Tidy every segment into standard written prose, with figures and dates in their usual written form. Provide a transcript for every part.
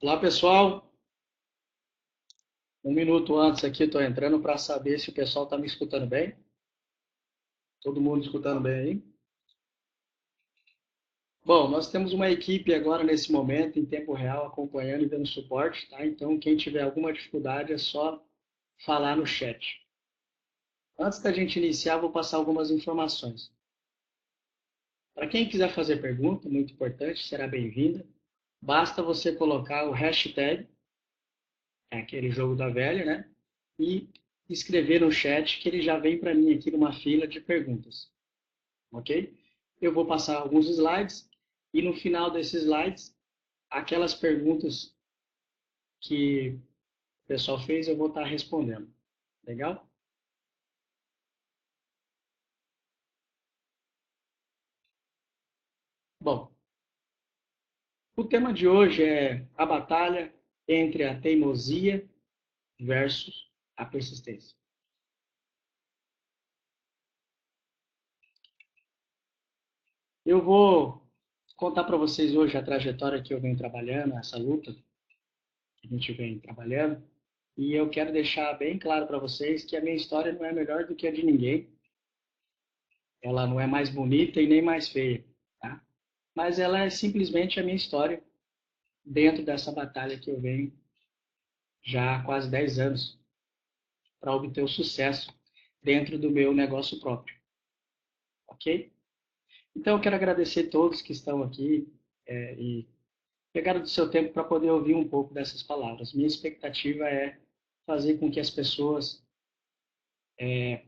Olá, pessoal. Um minuto antes aqui, estou entrando para saber se o pessoal está me escutando bem. Todo mundo escutando bem aí? Bom, nós temos uma equipe agora nesse momento, em tempo real, acompanhando e dando suporte, tá? Então, quem tiver alguma dificuldade é só falar no chat. Antes da gente iniciar, vou passar algumas informações. Para quem quiser fazer pergunta, muito importante, será bem-vinda. Basta você colocar o hashtag, é aquele jogo da velha, né? E escrever no chat que ele já vem para mim aqui numa fila de perguntas. Ok? Eu vou passar alguns slides e no final desses slides, aquelas perguntas que o pessoal fez, eu vou estar respondendo. Legal? Bom, o tema de hoje é a batalha entre a teimosia versus a persistência. Eu vou contar para vocês hoje a trajetória que eu venho trabalhando, essa luta que a gente vem trabalhando, e eu quero deixar bem claro para vocês que a minha história não é melhor do que a de ninguém. Ela não é mais bonita e nem mais feia, tá? Mas ela é simplesmente a minha história dentro dessa batalha que eu venho já há quase 10 anos para obter o sucesso dentro do meu negócio próprio, ok? Então eu quero agradecer a todos que estão aqui e pegaram do seu tempo para poder ouvir um pouco dessas palavras. Minha expectativa é fazer com que as pessoas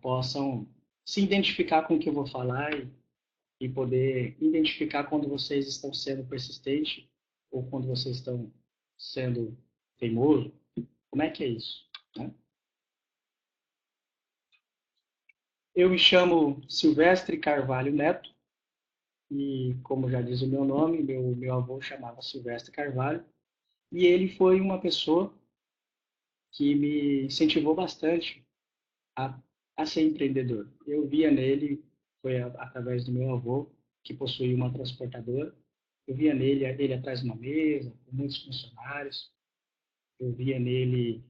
possam se identificar com o que eu vou falar e poder identificar quando vocês estão sendo persistentes ou quando vocês estão sendo teimoso. Como é que é isso? Né? Eu me chamo Silvestre Carvalho Neto e, como já diz o meu nome, meu avô chamava Silvestre Carvalho e ele foi uma pessoa que me incentivou bastante a, a ser empreendedor. Eu via nele, foi através do meu avô, que possuía uma transportadora, eu via nele ele atrás de uma mesa, com muitos funcionários, eu via nele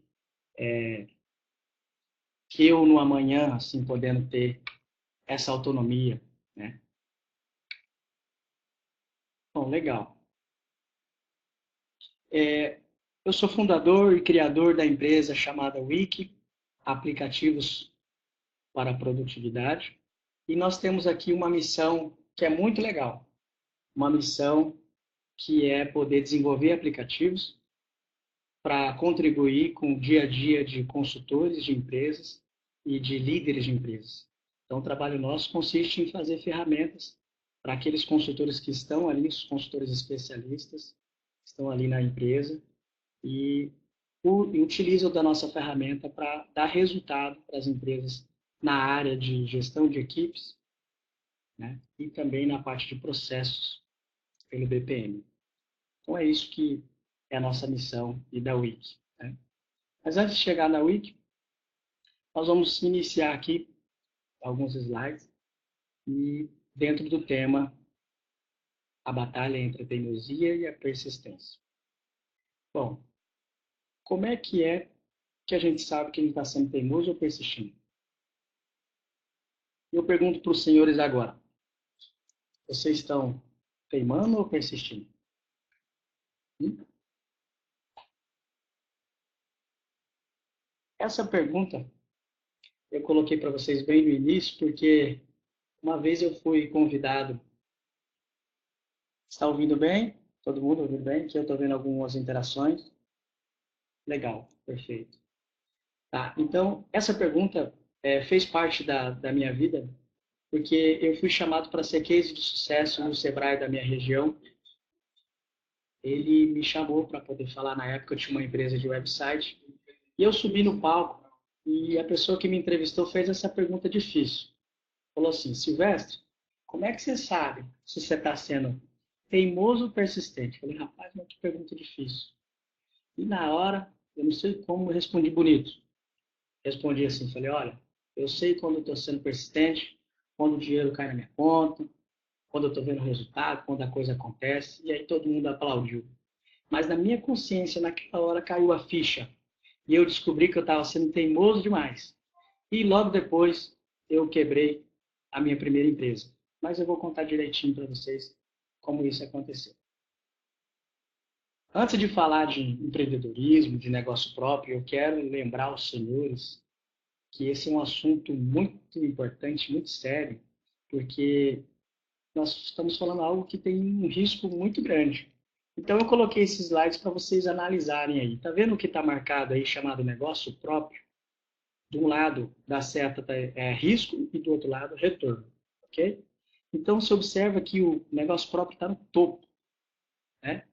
eu no amanhã, assim, podendo ter essa autonomia, né? Bom, legal. Eu sou fundador e criador da empresa chamada Wiki, aplicativos para a produtividade, e nós temos aqui uma missão que é muito legal, uma missão que é poder desenvolver aplicativos para contribuir com o dia a dia de consultores de empresas e de líderes de empresas. Então, o trabalho nosso consiste em fazer ferramentas para aqueles consultores que estão ali, os consultores especialistas, que estão ali na empresa e utilizam da nossa ferramenta para dar resultado para as empresas na área de gestão de equipes, né? E também na parte de processos pelo BPM. Então, é isso que é a nossa missão e da Wiki. Né? Mas antes de chegar na Wiki, nós vamos iniciar aqui alguns slides e dentro do tema a batalha entre a teimosia e a persistência. Bom, como é que a gente sabe que ele está sendo teimoso ou persistindo? Eu pergunto para os senhores agora, vocês estão teimando ou persistindo? Hum? Essa pergunta eu coloquei para vocês bem no início, porque uma vez eu fui convidado. Está ouvindo bem? Todo mundo ouvindo bem? Aqui eu estou vendo algumas interações. Legal, perfeito. Tá, então, essa pergunta fez parte da minha vida, porque eu fui chamado para ser case de sucesso no Sebrae da minha região. Ele me chamou para poder falar, na época eu tinha uma empresa de website, e eu subi no palco, e a pessoa que me entrevistou fez essa pergunta difícil. Falou assim, Silvestre, como é que você sabe se você está sendo teimoso ou persistente? Eu falei, rapaz, mas que pergunta difícil. E na hora, eu não sei como, eu respondi bonito. Respondi assim, falei, olha, eu sei quando eu estou sendo persistente, quando o dinheiro cai na minha conta, quando eu estou vendo o resultado, quando a coisa acontece, e aí todo mundo aplaudiu. Mas na minha consciência, naquela hora, caiu a ficha. E eu descobri que eu estava sendo teimoso demais. E logo depois, eu quebrei a minha primeira empresa. Mas eu vou contar direitinho para vocês como isso aconteceu. Antes de falar de empreendedorismo, de negócio próprio, eu quero lembrar aos senhores que esse é um assunto muito importante, muito sério, porque nós estamos falando algo que tem um risco muito grande. Então eu coloquei esses slides para vocês analisarem aí. Tá vendo o que está marcado aí chamado negócio próprio? De um lado da seta risco e do outro lado retorno, ok? Então se observa que o negócio próprio está no topo, né?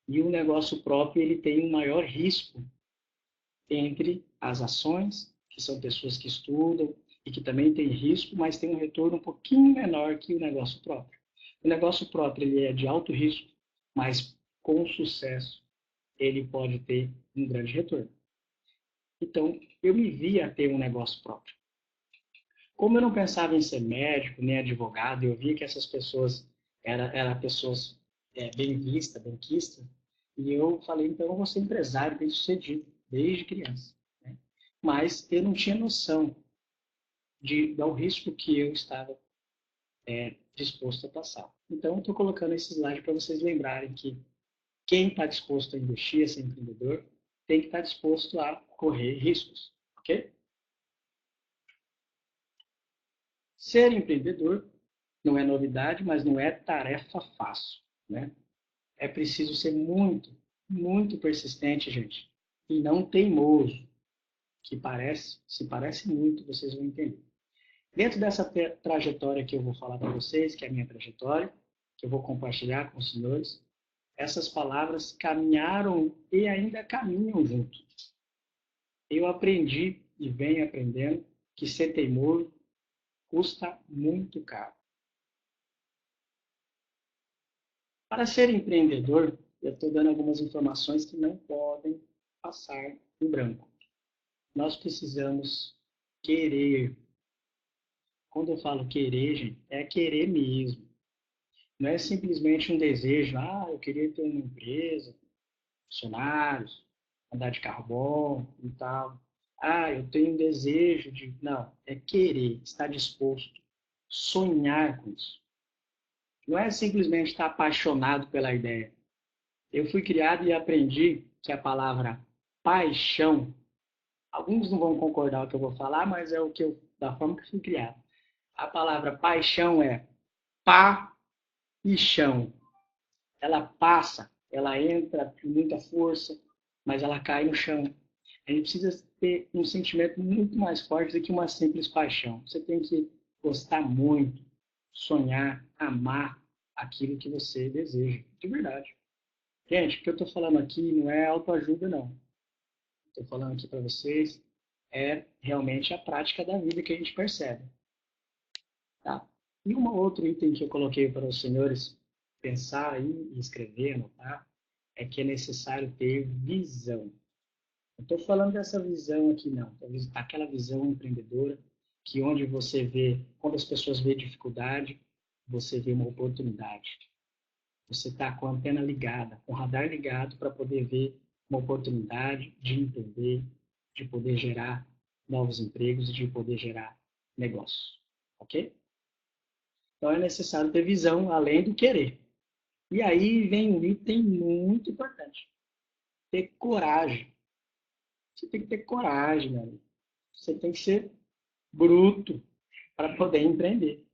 E o negócio próprio ele tem um maior risco entre as ações, que são pessoas que estudam e que também têm risco, mas tem um retorno um pouquinho menor que o negócio próprio. O negócio próprio ele é de alto risco, mas com sucesso ele pode ter um grande retorno. Então, eu me vi a ter um negócio próprio. Como eu não pensava em ser médico, nem advogado, eu via que essas pessoas eram pessoas bem vistas, benquistas, e eu falei, então eu vou ser empresário bem-sucedido, desde criança. Né? Mas eu não tinha noção do risco que eu estava disposto a passar. Então, eu estou colocando esse slide para vocês lembrarem que quem está disposto a investir, a ser empreendedor, tem que estar disposto a correr riscos, ok? Ser empreendedor não é novidade, mas não é tarefa fácil, né? É preciso ser muito, muito persistente, gente, e não teimoso, que se parece muito, vocês vão entender. Dentro dessa trajetória que eu vou falar para vocês, que é a minha trajetória, que eu vou compartilhar com os senhores, essas palavras caminharam e ainda caminham junto. Eu aprendi e venho aprendendo que ser teimoso custa muito caro. Para ser empreendedor, eu estou dando algumas informações que não podem passar em branco. Nós precisamos querer. Quando eu falo querer, gente, é querer mesmo. Não é simplesmente um desejo, eu queria ter uma empresa, funcionários, andar de carro bom e tal. Eu tenho um desejo de... Não, é querer, estar disposto, sonhar com isso. Não é simplesmente estar apaixonado pela ideia. Eu fui criado e aprendi que a palavra paixão, alguns não vão concordar com o que eu vou falar, mas é da forma que eu fui criado. A palavra paixão é pá e chão. Ela passa, ela entra com muita força, mas ela cai no chão. A gente precisa ter um sentimento muito mais forte do que uma simples paixão. Você tem que gostar muito, sonhar, amar aquilo que você deseja, de verdade. Gente, o que eu estou falando aqui não é autoajuda, não. Estou falando aqui para vocês é realmente a prática da vida que a gente percebe. Tá? E um outro item que eu coloquei para os senhores pensar aí e escrever, anotar, é que é necessário ter visão. Não estou falando dessa visão aqui, não. Aquela visão empreendedora que onde você vê, quando as pessoas vêem dificuldade, você vê uma oportunidade. Você está com a antena ligada, com o radar ligado para poder ver uma oportunidade de empreender, de poder gerar novos empregos e de poder gerar negócio. Ok? Então é necessário ter visão além do querer. E aí vem um item muito importante: ter coragem. Você tem que ter coragem, meu amigo. Você tem que ser bruto para poder empreender.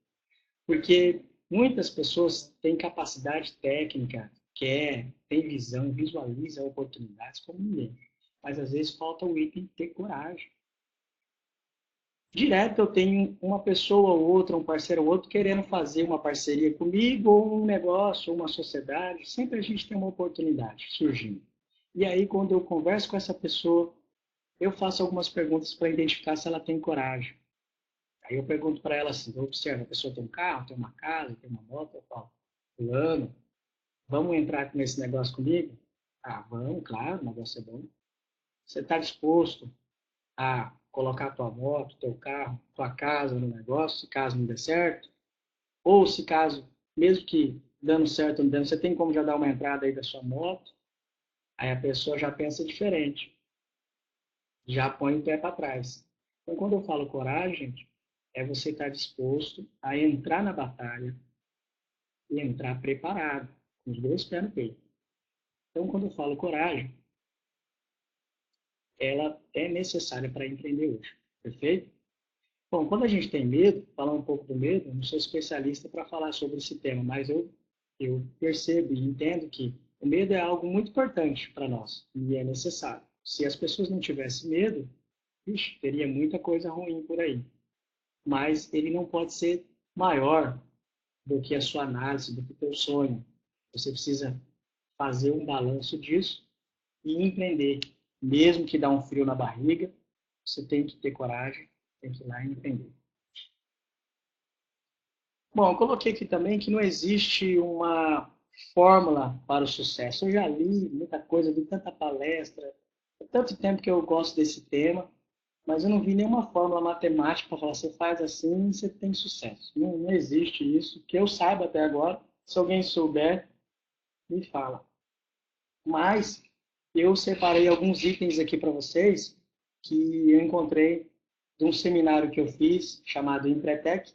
Porque muitas pessoas têm capacidade técnica, tem visão, visualiza oportunidades como ninguém. Mas às vezes falta o item ter coragem. Direto eu tenho uma pessoa ou outra, um parceiro ou outro, querendo fazer uma parceria comigo, ou um negócio, ou uma sociedade. Sempre a gente tem uma oportunidade surgindo. E aí, quando eu converso com essa pessoa, eu faço algumas perguntas para identificar se ela tem coragem. Aí eu pergunto para ela assim, eu observo, a pessoa tem um carro, tem uma casa, tem uma moto, eu falo, fulano, vamos entrar nesse negócio comigo? Vamos, claro, o negócio é bom. Você está disposto a colocar tua moto, teu carro, tua casa no negócio, se caso não der certo? Ou se caso, mesmo que dando certo ou não dando, você tem como já dar uma entrada aí da sua moto? Aí a pessoa já pensa diferente, já põe o pé para trás. Então, quando eu falo coragem, gente, é você estar disposto a entrar na batalha e entrar preparado, com os dois pés no peito. Então, quando eu falo coragem, ela é necessária para empreender hoje, perfeito? Bom, quando a gente tem medo, falar um pouco do medo, eu não sou especialista para falar sobre esse tema, mas eu percebo e entendo que o medo é algo muito importante para nós e é necessário. Se as pessoas não tivessem medo, ixi, teria muita coisa ruim por aí. Mas ele não pode ser maior do que a sua análise, do que o teu sonho. Você precisa fazer um balanço disso e empreender. Mesmo que dá um frio na barriga, você tem que ter coragem, tem que ir lá e empreender. Bom, eu coloquei aqui também que não existe uma fórmula para o sucesso. Eu já li muita coisa, vi tanta palestra, há tanto tempo que eu gosto desse tema, mas eu não vi nenhuma fórmula matemática para falar, você faz assim e você tem sucesso. Não, não existe isso, que eu saiba até agora. Se alguém souber, me fala. Mas eu separei alguns itens aqui para vocês que eu encontrei de um seminário que eu fiz chamado Empretec.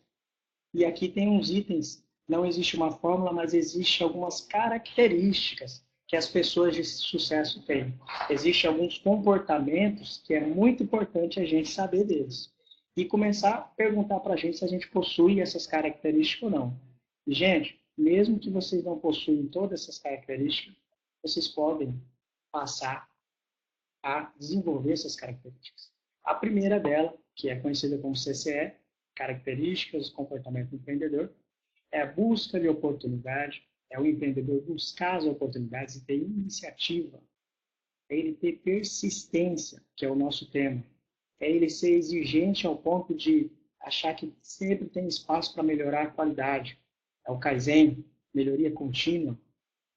E aqui tem uns itens, não existe uma fórmula, mas existe algumas características que as pessoas de sucesso têm. Existem alguns comportamentos que é muito importante a gente saber deles. E começar a perguntar para a gente se a gente possui essas características ou não. E, gente, mesmo que vocês não possuem todas essas características, vocês podem passar a desenvolver essas características. A primeira dela, que é conhecida como CCE, características do comportamento empreendedor, é a busca de oportunidade, é o empreendedor buscar as oportunidades e ter iniciativa, é ele ter persistência, que é o nosso tema, é ele ser exigente ao ponto de achar que sempre tem espaço para melhorar a qualidade. É o Kaizen, melhoria contínua,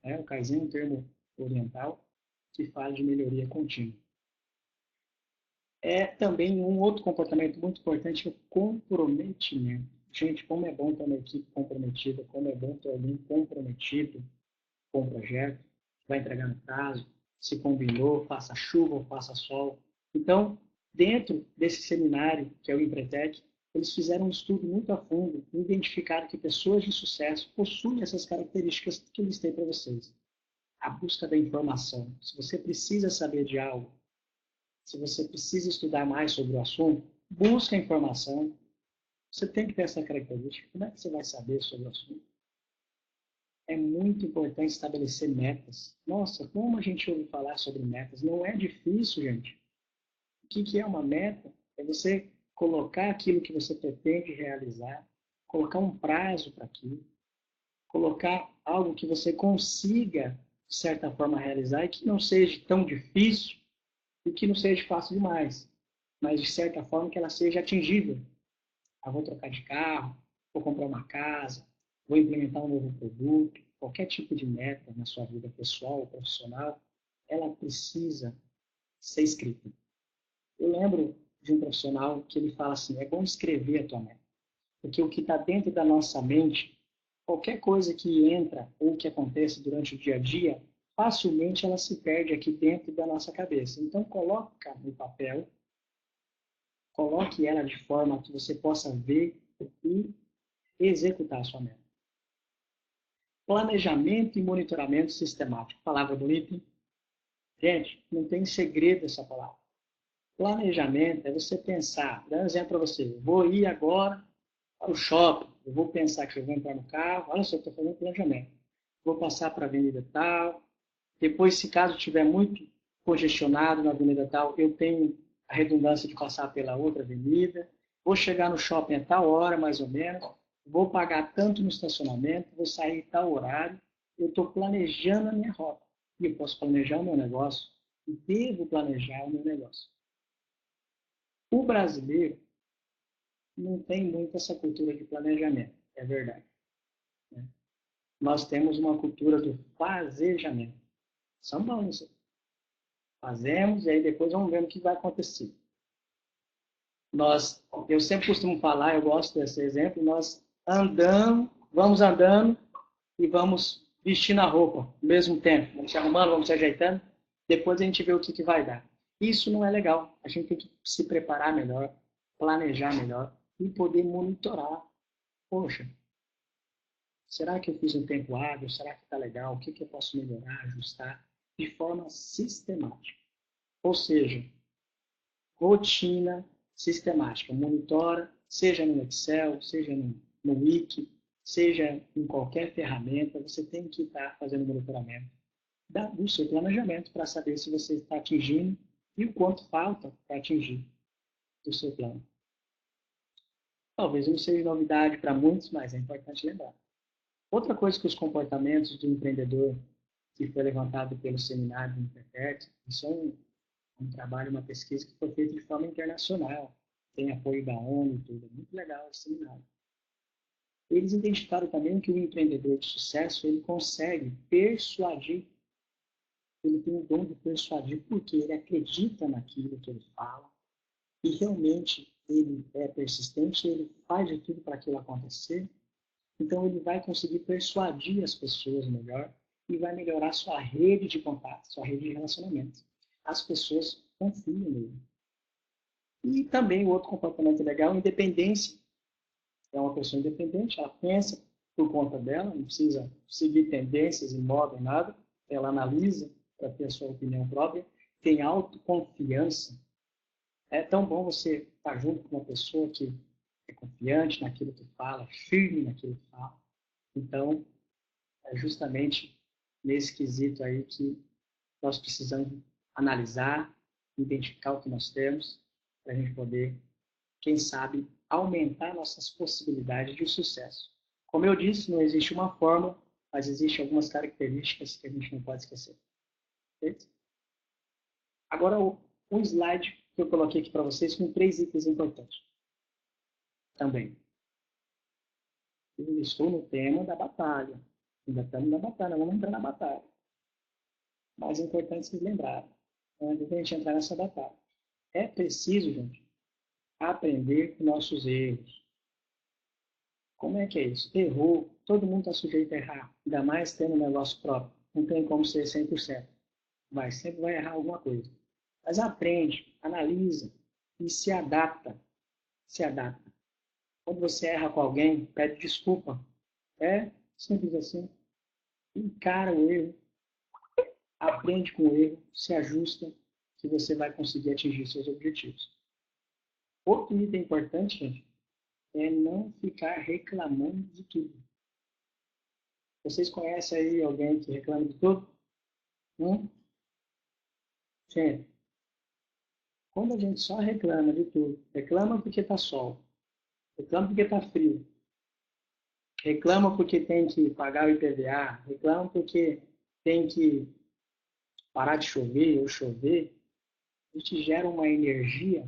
né? O Kaizen é um termo oriental que fala de melhoria contínua. É também um outro comportamento muito importante, é o comprometimento. Gente, como é bom ter uma equipe comprometida, como é bom ter alguém comprometido com o projeto, vai entregar no prazo, se combinou, faça chuva ou faça sol. Então, dentro desse seminário, que é o Empretec, eles fizeram um estudo muito a fundo e identificaram que pessoas de sucesso possuem essas características que eu listei para vocês. A busca da informação. Se você precisa saber de algo, se você precisa estudar mais sobre o assunto, busca informação. Você tem que ter essa característica. Como é que você vai saber sobre o assunto? É muito importante estabelecer metas. Nossa, como a gente ouve falar sobre metas? Não é difícil, gente. O que é uma meta? É você colocar aquilo que você pretende realizar, colocar um prazo para aquilo, colocar algo que você consiga, de certa forma, realizar e que não seja tão difícil e que não seja fácil demais, mas de certa forma que ela seja atingível. Vou trocar de carro, vou comprar uma casa, vou implementar um novo produto, qualquer tipo de meta na sua vida pessoal ou profissional, ela precisa ser escrita. Eu lembro de um profissional que ele fala assim, é bom escrever a tua meta, porque o que está dentro da nossa mente, qualquer coisa que entra ou que acontece durante o dia a dia, facilmente ela se perde aqui dentro da nossa cabeça. Então, coloca no papel, coloque ela de forma que você possa ver e executar a sua meta. Planejamento e monitoramento sistemático. Palavra bonita, hein? Gente, não tem segredo essa palavra. Planejamento é você pensar, dá um exemplo para você, eu vou ir agora para o shopping, eu vou pensar que eu vou entrar no carro, olha só, eu estou fazendo planejamento. Vou passar para a avenida tal, depois, se caso estiver muito congestionado na avenida tal, eu tenho a redundância de passar pela outra avenida, vou chegar no shopping a tal hora, mais ou menos, vou pagar tanto no estacionamento, vou sair tal horário, eu estou planejando a minha rota. E eu posso planejar o meu negócio e devo planejar o meu negócio. O brasileiro não tem muito essa cultura de planejamento, é verdade. Né? Nós temos uma cultura do fazejamento. São bons. Fazemos e aí depois vamos ver o que vai acontecer. Eu sempre costumo falar, eu gosto desse exemplo, nós vamos andando e vamos vestindo a roupa ao mesmo tempo. Vamos se arrumando, vamos se ajeitando. depois a gente vê o que vai dar. Isso não é legal. A gente tem que se preparar melhor, planejar melhor e poder monitorar. Poxa, será que eu fiz um tempo hábil? Será que está legal? O que eu posso melhorar, ajustar? De forma sistemática. Ou seja, rotina sistemática. Monitora, seja no Excel, seja no Wiki, seja em qualquer ferramenta, você tem que estar fazendo monitoramento do seu planejamento para saber se você está atingindo e o quanto falta para atingir o seu plano. Talvez não seja novidade para muitos, mas é importante lembrar. Outra coisa que os comportamentos do empreendedor, que foi levantado pelo seminário do Interpert, isso é um trabalho, uma pesquisa que foi feita de forma internacional, tem apoio da ONU e tudo, é muito legal esse seminário. Eles identificaram também que o empreendedor de sucesso, ele consegue persuadir, ele tem o dom de persuadir porque ele acredita naquilo que ele fala e realmente ele é persistente, ele faz de tudo para aquilo acontecer, então ele vai conseguir persuadir as pessoas melhor e vai melhorar sua rede de contato, sua rede de relacionamento. As pessoas confiam nele. E também o outro comportamento legal, independência. É uma pessoa independente, ela pensa por conta dela, não precisa seguir tendências em moda, nada. Ela analisa para ter a sua opinião própria, tem autoconfiança. É tão bom você estar junto com uma pessoa que é confiante naquilo que fala, firme naquilo que fala. Então, é justamente nesse quesito aí que nós precisamos analisar, identificar o que nós temos, para a gente poder, quem sabe, aumentar nossas possibilidades de sucesso. Como eu disse, não existe uma fórmula, mas existem algumas características que a gente não pode esquecer. Perfeito? Agora, um slide que eu coloquei aqui para vocês com 3 itens importantes. Também. Eu estou no tema da batalha. Ainda estamos na batalha, vamos entrar na batalha. Mas é importante vocês lembrarem, antes de a gente entrar nessa batalha. É preciso, gente, aprender com nossos erros. Como é que é isso? Errou, todo mundo está sujeito a errar, ainda mais tendo um negócio próprio. Não tem como ser 100%. Sempre vai errar alguma coisa. Mas aprende, analisa e se adapta. Se adapta. Quando você erra com alguém, pede desculpa. É simples assim. Encara o erro, aprende com o erro, se ajusta, que você vai conseguir atingir seus objetivos. Outro item importante, gente, é não ficar reclamando de tudo. Vocês conhecem aí alguém que reclama de tudo? Gente, quando a gente só reclama de tudo, reclama porque está sol, reclama porque está frio, reclama porque tem que pagar o IPVA, reclama porque tem que parar de chover ou chover, a gente gera uma energia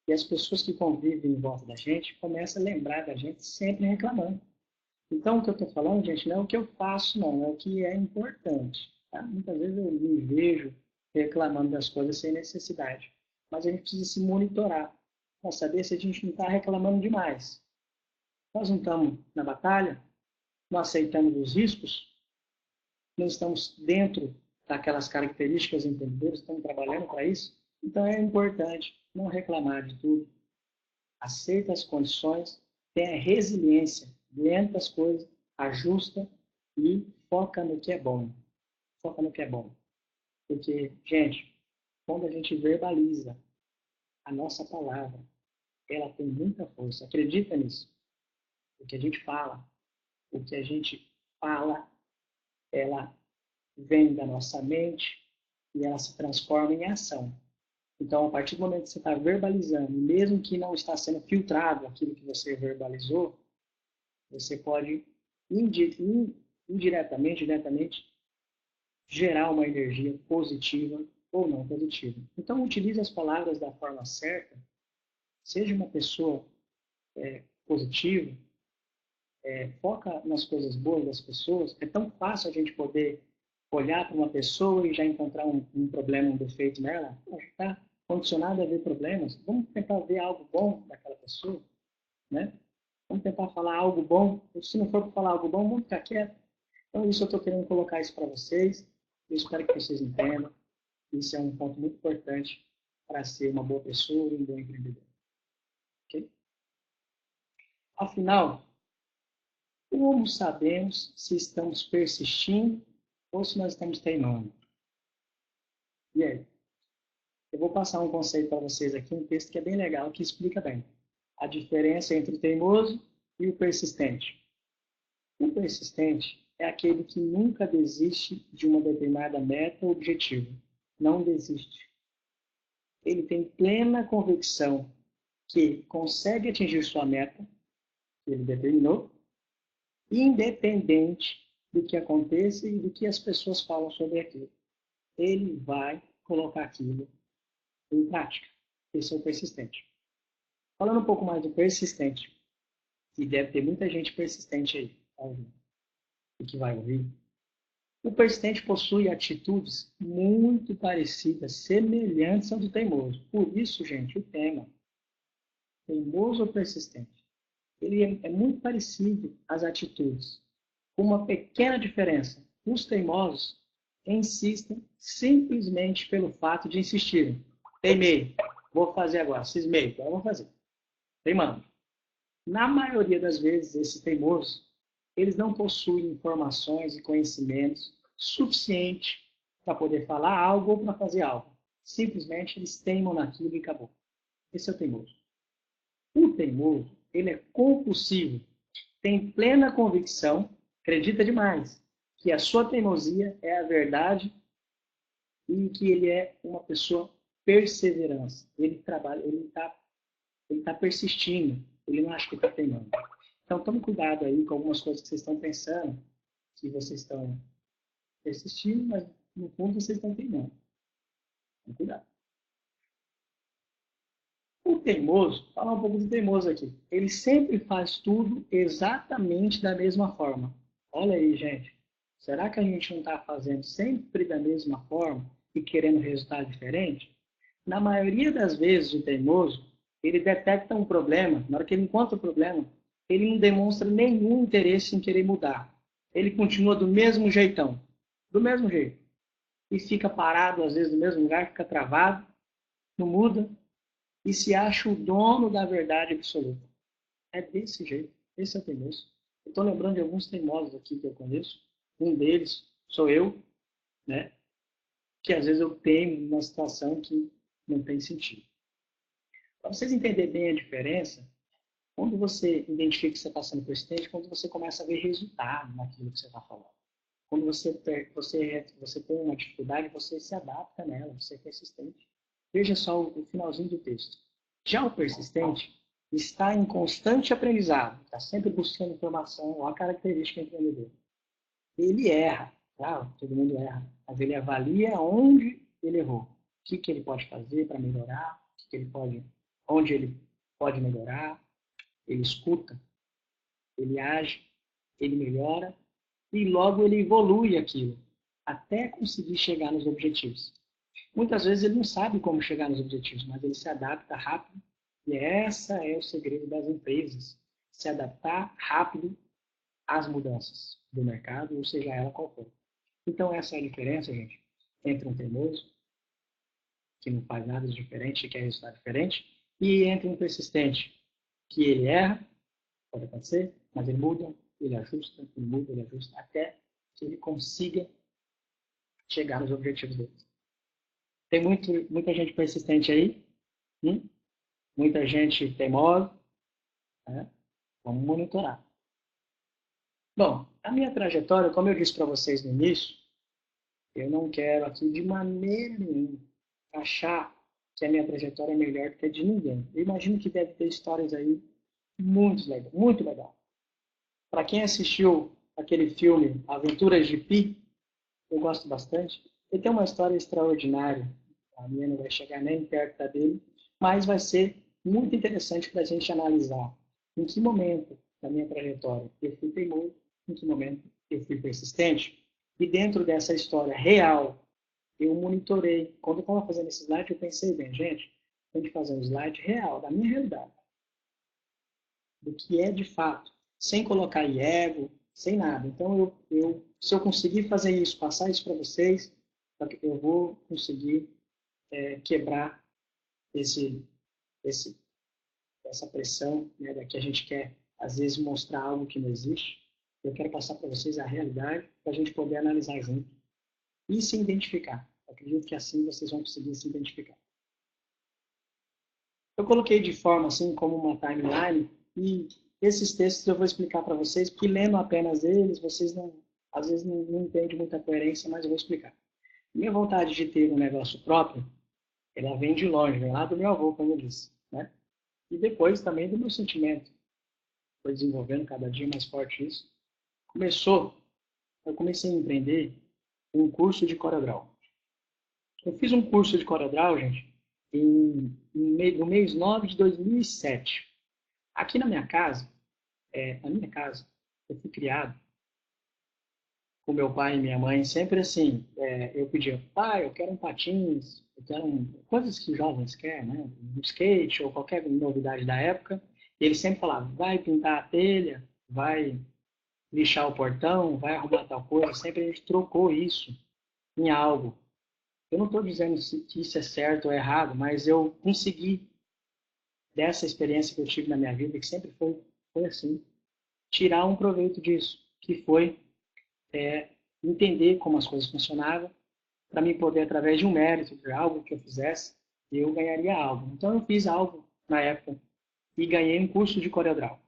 e as pessoas que convivem em volta da gente começam a lembrar da gente sempre reclamando. Então, o que eu estou falando, gente, não é o que eu faço, não, é o que é importante. Tá? Muitas vezes eu me vejo reclamando das coisas sem necessidade. Mas a gente precisa se monitorar para saber se a gente não está reclamando demais. Nós não estamos na batalha, não aceitamos os riscos, não estamos dentro daquelas características empreendedoras, estamos trabalhando para isso. Então é importante não reclamar de tudo. Aceita as condições, tenha resiliência, aguenta as coisas, ajusta e foca no que é bom. Foca no que é bom. Porque, gente, quando a gente verbaliza a nossa palavra, ela tem muita força. Acredita nisso. O que a gente fala, ela vem da nossa mente e ela se transforma em ação. Então, a partir do momento que você está verbalizando, mesmo que não está sendo filtrado aquilo que você verbalizou, você pode indiretamente, diretamente, gerar uma energia positiva ou não positiva. Então, utilize as palavras da forma certa, seja uma pessoa positiva, foca nas coisas boas das pessoas. É tão fácil a gente poder olhar para uma pessoa e já encontrar um problema, um defeito nela. Está condicionado a ver problemas. Vamos tentar ver algo bom daquela pessoa, né? Vamos tentar falar algo bom. Se não for para falar algo bom, vamos ficar quieto. Então, isso eu estou querendo colocar isso para vocês. Eu espero que vocês entendam. Isso é um ponto muito importante para ser uma boa pessoa e um bom empreendedor. Okay? Afinal, como sabemos se estamos persistindo ou se nós estamos teimando? E aí? Eu vou passar um conceito para vocês aqui, um texto que é bem legal, que explica bem a diferença entre o teimoso e o persistente. O persistente é aquele que nunca desiste de uma determinada meta ou objetivo. Não desiste. Ele tem plena convicção que consegue atingir sua meta, que ele determinou, independente do que aconteça e do que as pessoas falam sobre aquilo. Ele vai colocar aquilo em prática. Esse é o persistente. Falando um pouco mais do persistente, e deve ter muita gente persistente aí, e que vai ouvir. O persistente possui atitudes muito parecidas, semelhantes ao do teimoso. Por isso, gente, o tema, teimoso ou persistente, ele é muito parecido às atitudes, com uma pequena diferença. Os teimosos insistem simplesmente pelo fato de insistirem. Teimei, vou fazer agora. Cismei, agora vou fazer. Teimando. Na maioria das vezes, esses teimosos, eles não possuem informações e conhecimentos suficientes para poder falar algo ou para fazer algo. Simplesmente eles teimam naquilo e acabou. Esse é o teimoso. O teimoso, ele é compulsivo, tem plena convicção, acredita demais, que a sua teimosia é a verdade e que ele é uma pessoa perseverante. Ele trabalha, ele está persistindo, ele não acha que está teimando. Então, tome cuidado aí com algumas coisas que vocês estão pensando, que vocês estão persistindo, mas no fundo vocês estão teimando. Tome cuidado. O teimoso, falar um pouco do teimoso aqui, ele sempre faz tudo exatamente da mesma forma. Olha aí, gente. Será que a gente não está fazendo sempre da mesma forma e querendo resultado diferente? Na maioria das vezes, o teimoso, ele detecta um problema, na hora que ele encontra o problema, ele não demonstra nenhum interesse em querer mudar. Ele continua do mesmo jeitão, do mesmo jeito. E fica parado, às vezes, no mesmo lugar, fica travado, não muda, e se acha o dono da verdade absoluta. É desse jeito. Esse é o teimoso. Eu estou lembrando de alguns teimosos aqui que eu conheço. Um deles sou eu, né? Que às vezes eu tenho uma situação que não tem sentido. Para vocês entenderem bem a diferença, quando você identifica que você está sendo persistente, quando você começa a ver resultado naquilo que você está falando. Quando você tem uma dificuldade, você se adapta nela, você é persistente. Veja só o finalzinho do texto. Já o persistente está em constante aprendizado, está sempre buscando informação, a característica empreendedora. Ele erra, claro, todo mundo erra, mas ele avalia onde ele errou, o que ele pode fazer para melhorar, onde ele pode melhorar, ele escuta, ele age, ele melhora e logo ele evolui aquilo, até conseguir chegar nos objetivos. Muitas vezes ele não sabe como chegar nos objetivos, mas ele se adapta rápido. E essa é o segredo das empresas, se adaptar rápido às mudanças do mercado, ou seja ela qual for. Então essa é a diferença, gente, entre um teimoso, que não faz nada de diferente, que quer resultado diferente, e entre um persistente, que ele erra, pode acontecer, mas ele muda, ele ajusta, ele muda, ele ajusta, até que ele consiga chegar nos objetivos dele. Tem muita gente persistente aí, muita gente teimosa, né? Vamos monitorar. Bom, a minha trajetória, como eu disse para vocês no início, eu não quero aqui de maneira nenhuma achar que a minha trajetória é melhor do que a de ninguém. Eu imagino que deve ter histórias aí muito legal, muito legal. Para quem assistiu aquele filme Aventuras de Pi, eu gosto bastante. Ele tem uma história extraordinária. A minha não vai chegar nem perto da dele, mas vai ser muito interessante para a gente analisar em que momento da minha trajetória eu fui teimoso, em que momento eu fui persistente. E dentro dessa história real, eu monitorei. Quando eu estava fazendo esse slide, eu pensei bem, gente, tem que fazer um slide real, da minha realidade. Do que é de fato, sem colocar ego, sem nada. Então, se eu conseguir fazer isso, passar isso para vocês, eu vou conseguir quebrar esse, esse, essa pressão, né, da que a gente quer, às vezes, mostrar algo que não existe. Eu quero passar para vocês a realidade, para a gente poder analisar junto e se identificar. Eu acredito que assim vocês vão conseguir se identificar. Eu coloquei de forma assim, como uma timeline, e esses textos eu vou explicar para vocês, porque lendo apenas eles, vocês não, às vezes não entendem muita coerência, mas eu vou explicar. Minha vontade de ter um negócio próprio, ela vem de longe, vem lá do meu avô, como eu disse, né? E depois também do meu sentimento. Foi desenvolvendo cada dia mais forte isso. Eu comecei a empreender um curso de CorelDRAW. Eu fiz um curso de CorelDRAW, gente, no mês 9 de 2007. Aqui na minha casa, eu fui criado com meu pai e minha mãe, sempre assim, eu pedia, pai, eu quero um patins, coisas que jovens querem, né? Um skate ou qualquer novidade da época. E ele sempre falava, vai pintar a telha, vai lixar o portão, vai arrumar tal coisa. Sempre a gente trocou isso em algo. Eu não estou dizendo que isso é certo ou errado, mas eu consegui, dessa experiência que eu tive na minha vida, que sempre foi assim, tirar um proveito disso, que foi entender como as coisas funcionavam, para mim poder, através de um mérito, de algo que eu fizesse, eu ganharia algo. Então eu fiz algo na época e ganhei um curso de CorelDRAW.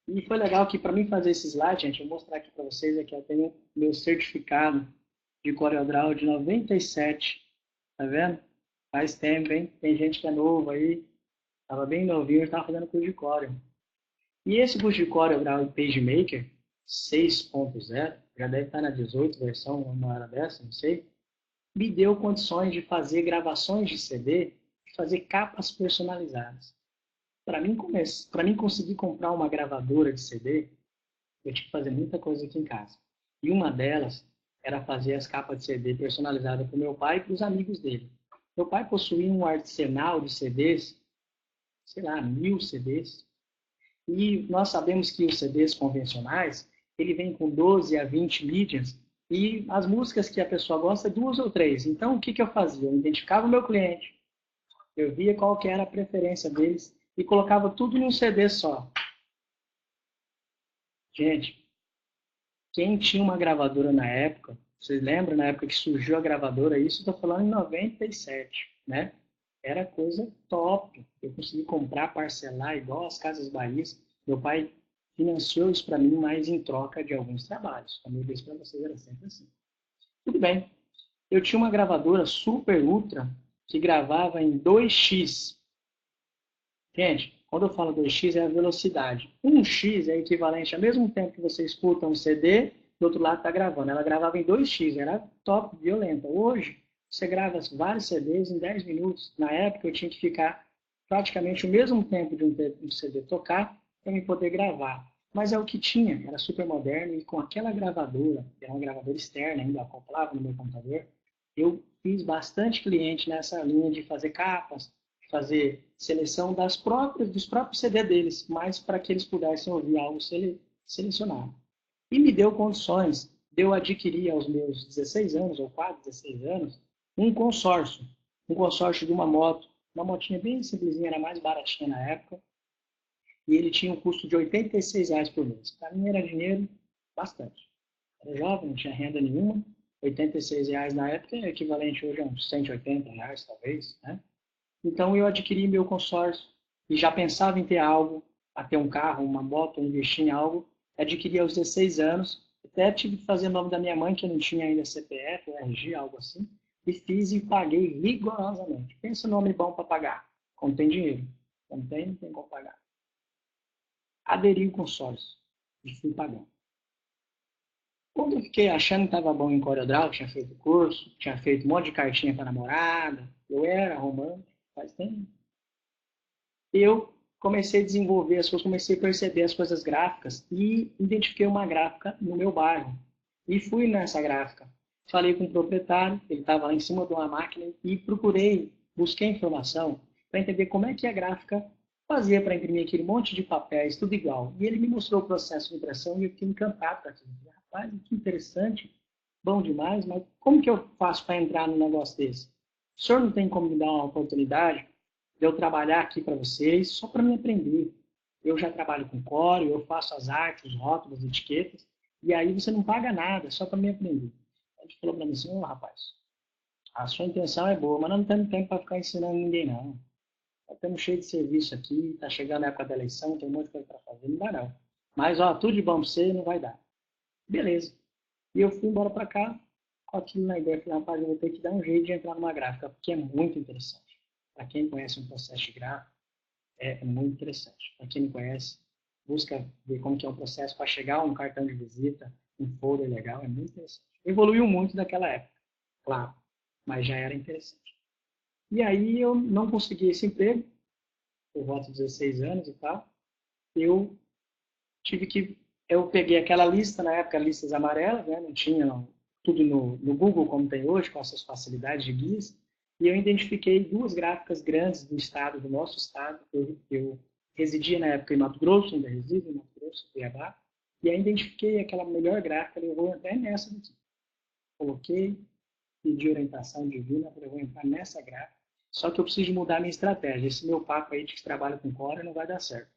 E foi legal que, para mim fazer esse slide, gente, eu vou mostrar aqui para vocês, aqui eu tenho meu certificado de CorelDRAW de 97, tá vendo? Faz tempo, hein? Tem gente que é novo aí, estava bem novinho, estava fazendo curso de Corel. E esse curso de CorelDRAW e PageMaker 6.0, já deve estar na 18 versão, uma hora dessa, não sei, me deu condições de fazer gravações de CD e fazer capas personalizadas. Para mim conseguir comprar uma gravadora de CD, eu tinha que fazer muita coisa aqui em casa. E uma delas era fazer as capas de CD personalizadas para o meu pai e para os amigos dele. Meu pai possuía um arsenal de CDs, sei lá, 1000 CDs. E nós sabemos que os CDs convencionais, ele vem com 12 a 20 mídias, e as músicas que a pessoa gosta, 2 ou 3. Então, o que eu fazia? Eu identificava o meu cliente, eu via qual que era a preferência deles, e colocava tudo num CD só. Gente, quem tinha uma gravadora na época, vocês lembram na época que surgiu a gravadora? Isso estou falando em 97, né? Era coisa top. Eu consegui comprar, parcelar, igual as Casas Bahia. Meu pai financiou isso para mim, mas em troca de alguns trabalhos. Como eu disse para vocês, era sempre assim. Tudo bem. Eu tinha uma gravadora super ultra que gravava em 2x. Gente, quando eu falo 2x é a velocidade. 1x é equivalente ao mesmo tempo que você escuta um CD, do outro lado está gravando. Ela gravava em 2x, era top, violenta. Hoje, você grava vários CDs em 10 minutos. Na época, eu tinha que ficar praticamente o mesmo tempo de um CD tocar para me poder gravar. Mas é o que tinha, era super moderno, e com aquela gravadora, que era uma gravadora externa ainda, acoplava no meu computador, eu fiz bastante cliente nessa linha de fazer capas, fazer seleção dos próprios CD deles, mas para que eles pudessem ouvir algo selecionado. E me deu condições de eu adquirir aos meus 16 anos, ou quase 16 anos, um consórcio de uma moto, uma motinha bem simplesinha, era mais baratinha na época, e ele tinha um custo de R$ 86 por mês. Para mim era dinheiro bastante. Era jovem, não tinha renda nenhuma, R$ 86 na época é equivalente hoje a uns R$ 180, talvez, né? Então eu adquiri meu consórcio e já pensava em ter algo, a ter um carro, uma moto, investir em algo. Adquiri aos 16 anos, até tive que fazer o nome da minha mãe, que eu não tinha ainda CPF, RG, algo assim, e fiz e paguei rigorosamente. Pensa no nome bom para pagar, quando tem dinheiro. Quando tem, não tem como pagar. Aderi ao consórcio e fui pagando. Quando eu fiquei achando que estava bom em CorelDRAW, tinha feito curso, tinha feito um monte de cartinha para namorada, eu era romântico, faz tempo. Eu comecei a desenvolver as coisas, comecei a perceber as coisas gráficas e identifiquei uma gráfica no meu bairro. E fui nessa gráfica. Falei com o proprietário, ele estava lá em cima de uma máquina e busquei informação para entender como é que a gráfica fazia para imprimir aquele monte de papéis, tudo igual. E ele me mostrou o processo de impressão e eu fiquei encantado com aquilo. Rapaz, que interessante. bom demais, mas como que eu faço para entrar num negócio desse? O senhor não tem como me dar uma oportunidade de eu trabalhar aqui para vocês, só para me aprender? Eu já trabalho com core, eu faço as artes, os rótulos, as etiquetas, e aí você não paga nada, só para me aprender. Ele falou para mim assim, ô rapaz, a sua intenção é boa, mas nós não temos tempo para ficar ensinando ninguém, não. Nós estamos cheios de serviço aqui, está chegando a época da eleição, tem um monte de coisa para fazer, não dá não. Mas, ó, tudo de bom para você, não vai dar. Beleza. E eu fui embora para cá, com aquilo na ideia, falei, rapaz, eu vou ter que dar um jeito de entrar numa gráfica, porque é muito interessante. Para quem conhece um processo de gráfico, é muito interessante. Para quem não conhece, busca ver como que é o processo para chegar a um cartão de visita, um folder legal, é muito interessante. Evoluiu muito daquela época, claro, mas já era interessante. E aí eu não consegui esse emprego, por volta de 16 anos e tal, eu tive que, eu peguei aquela lista, na época, listas amarelas, né? Não tinha tudo no Google como tem hoje, com essas facilidades de guias, e eu identifiquei duas gráficas grandes do estado, do nosso estado. Eu residia na época em Mato Grosso, ainda resido em Mato Grosso, Cuiabá, e aí identifiquei aquela melhor gráfica, eu vou entrar nessa daqui. Coloquei, pedi orientação divina, eu vou entrar nessa gráfica, só que eu preciso mudar a minha estratégia. Esse meu papo aí de que trabalha com Core não vai dar certo.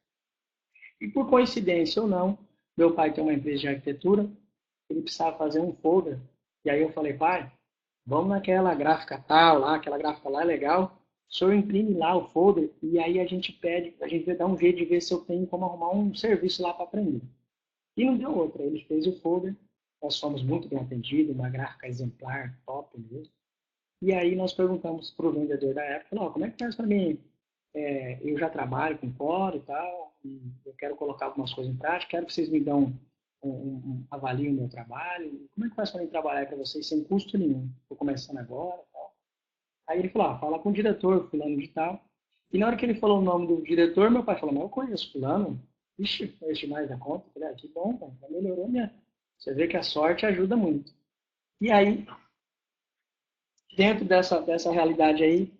E por coincidência ou não, meu pai tem uma empresa de arquitetura, ele precisava fazer um folder. E aí eu falei, pai, vamos naquela gráfica tal lá, aquela gráfica lá é legal. O senhor imprime lá o folder e aí a gente pede, a gente vai dar um jeito de ver se eu tenho como arrumar um serviço lá para aprender. E não deu outra, ele fez o folder, nós fomos muito bem atendidos, uma gráfica exemplar, top mesmo. E aí nós perguntamos para o vendedor da época, não, como é que faz para mim? Eu já trabalho com core e tal, e eu quero colocar algumas coisas em prática, quero que vocês me dão, avaliem o meu trabalho. Como é que faz para mim trabalhar para vocês sem custo nenhum? Estou começando agora e tal. Aí ele falou, fala com o diretor, fulano de tal. E na hora que ele falou o nome do diretor, meu pai falou, mas eu conheço fulano. Ixi, conheço demais da conta. Eu falei, que bom, cara, melhorou minha. Você vê que a sorte ajuda muito. E aí, dentro dessa realidade aí,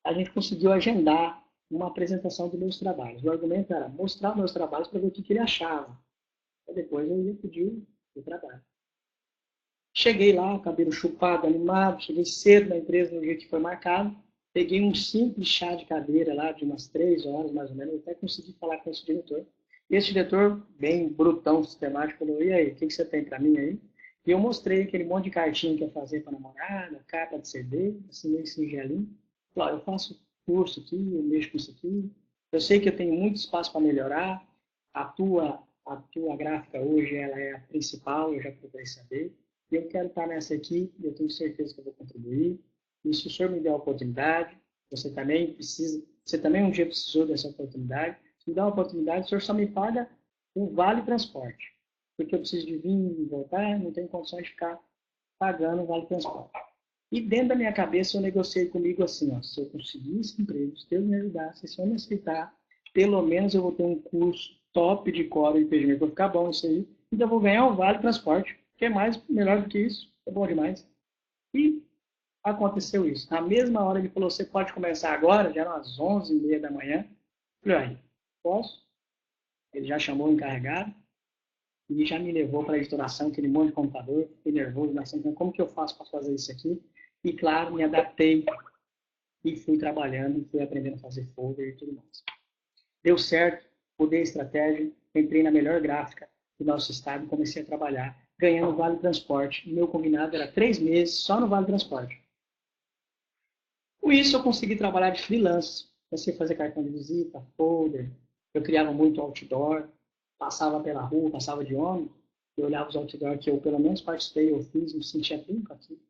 a gente conseguiu agendar uma apresentação dos meus trabalhos. O argumento era mostrar meus trabalhos para ver o que ele achava. E depois eu ia pedir o trabalho. Cheguei lá, cabelo chupado, animado, cheguei cedo na empresa no dia que foi marcado, peguei um simples chá de cadeira lá, de umas 3 horas mais ou menos, até consegui falar com esse diretor. E esse diretor, bem brutão, sistemático, falou, e aí, o que você tem para mim aí? E eu mostrei aquele monte de cartinha que ia fazer para namorada, capa de CD, assim, meio singelinho. Falei, eu faço curso aqui, eu mexo com isso aqui, eu sei que eu tenho muito espaço para melhorar, a tua gráfica hoje ela é a principal, eu já procurei saber, eu quero estar nessa equipe, eu tenho certeza que eu vou contribuir. E se o senhor me der a oportunidade, você também um dia precisou dessa oportunidade, se me dá uma oportunidade, o senhor só me paga o vale transporte, porque eu preciso de vir e voltar, não tenho condições de ficar pagando o vale transporte. E dentro da minha cabeça eu negociei comigo assim, ó, se eu conseguir esse emprego, se Deus me ajudar, se o senhor me aceitar, pelo menos eu vou ter um curso top de core e PGM, vou ficar bom isso aí, então eu vou ganhar o vale transporte. Que é mais, melhor do que isso, é bom demais. E aconteceu isso. Na mesma hora ele falou, você pode começar agora, já eram as 11h30 da manhã. Eu falei, posso? Ele já chamou o encarregado e já me levou para a editoração, aquele monte de computador, fiquei nervoso, mas então, como que eu faço para fazer isso aqui? E claro, me adaptei e fui trabalhando, e fui aprendendo a fazer folder e tudo mais. Deu certo, mudei a estratégia, entrei na melhor gráfica do nosso estado e comecei a trabalhar, ganhando vale transporte. O meu combinado era 3 meses só no vale transporte. Com isso, eu consegui trabalhar de freelance. Comecei a fazer cartão de visita, folder. Eu criava muito outdoor, passava pela rua, passava de ônibus, eu olhava os outdoor que eu pelo menos participei, eu fiz, me sentia bem com aquilo.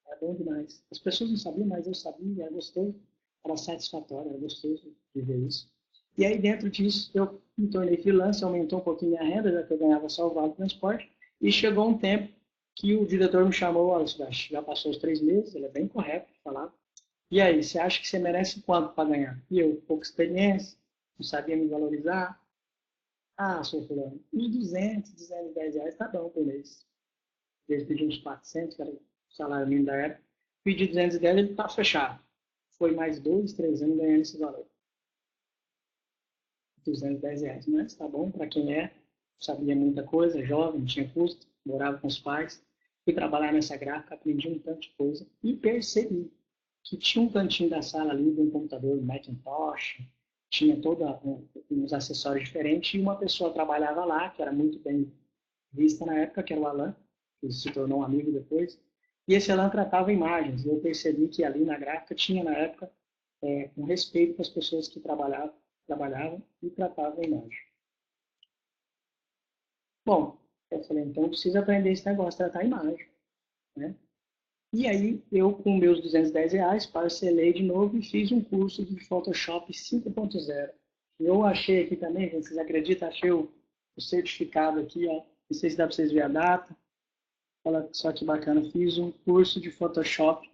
Era bom demais. As pessoas não sabiam, mas eu sabia, era gostoso, era satisfatório, era gostoso de ver isso. E aí, dentro disso, eu me tornei freelance, aumentou um pouquinho a renda, já que eu ganhava só o vale transporte, e chegou um tempo que o diretor me chamou, olha, já passou os 3 meses, ele é bem correto de falar, e aí, você acha que você merece quanto para ganhar? E eu, pouca experiência, não sabia me valorizar. Ah, senhor fulano, 1.200, R$ 210 tá bom por mês. Eles pediram uns 400, que era o salário mínimo da época. Pedi 210, ele tá fechado. Foi mais 2, 3 anos ganhando esse valor. R$ 210, mas tá bom para quem sabia muita coisa, jovem, tinha custo, morava com os pais. fui trabalhar nessa gráfica, aprendi um tanto de coisa e percebi que tinha um cantinho da sala ali de um computador Macintosh, tinha todos uns acessórios diferentes e uma pessoa trabalhava lá, que era muito bem vista na época, que era o Alan, que se tornou um amigo depois, e esse Alan tratava imagens, e eu percebi que ali na gráfica tinha, na época, um respeito para as pessoas que trabalhavam e tratavam a imagem. Bom, eu falei, então eu preciso aprender esse negócio, tratar a imagem, né? E aí, eu, com meus R$ 210, parcelei de novo e fiz um curso de Photoshop 5.0. Eu achei aqui também, vocês acreditam, achei o certificado aqui, ó. Não sei se dá para vocês verem a data. Olha só que bacana, fiz um curso de Photoshop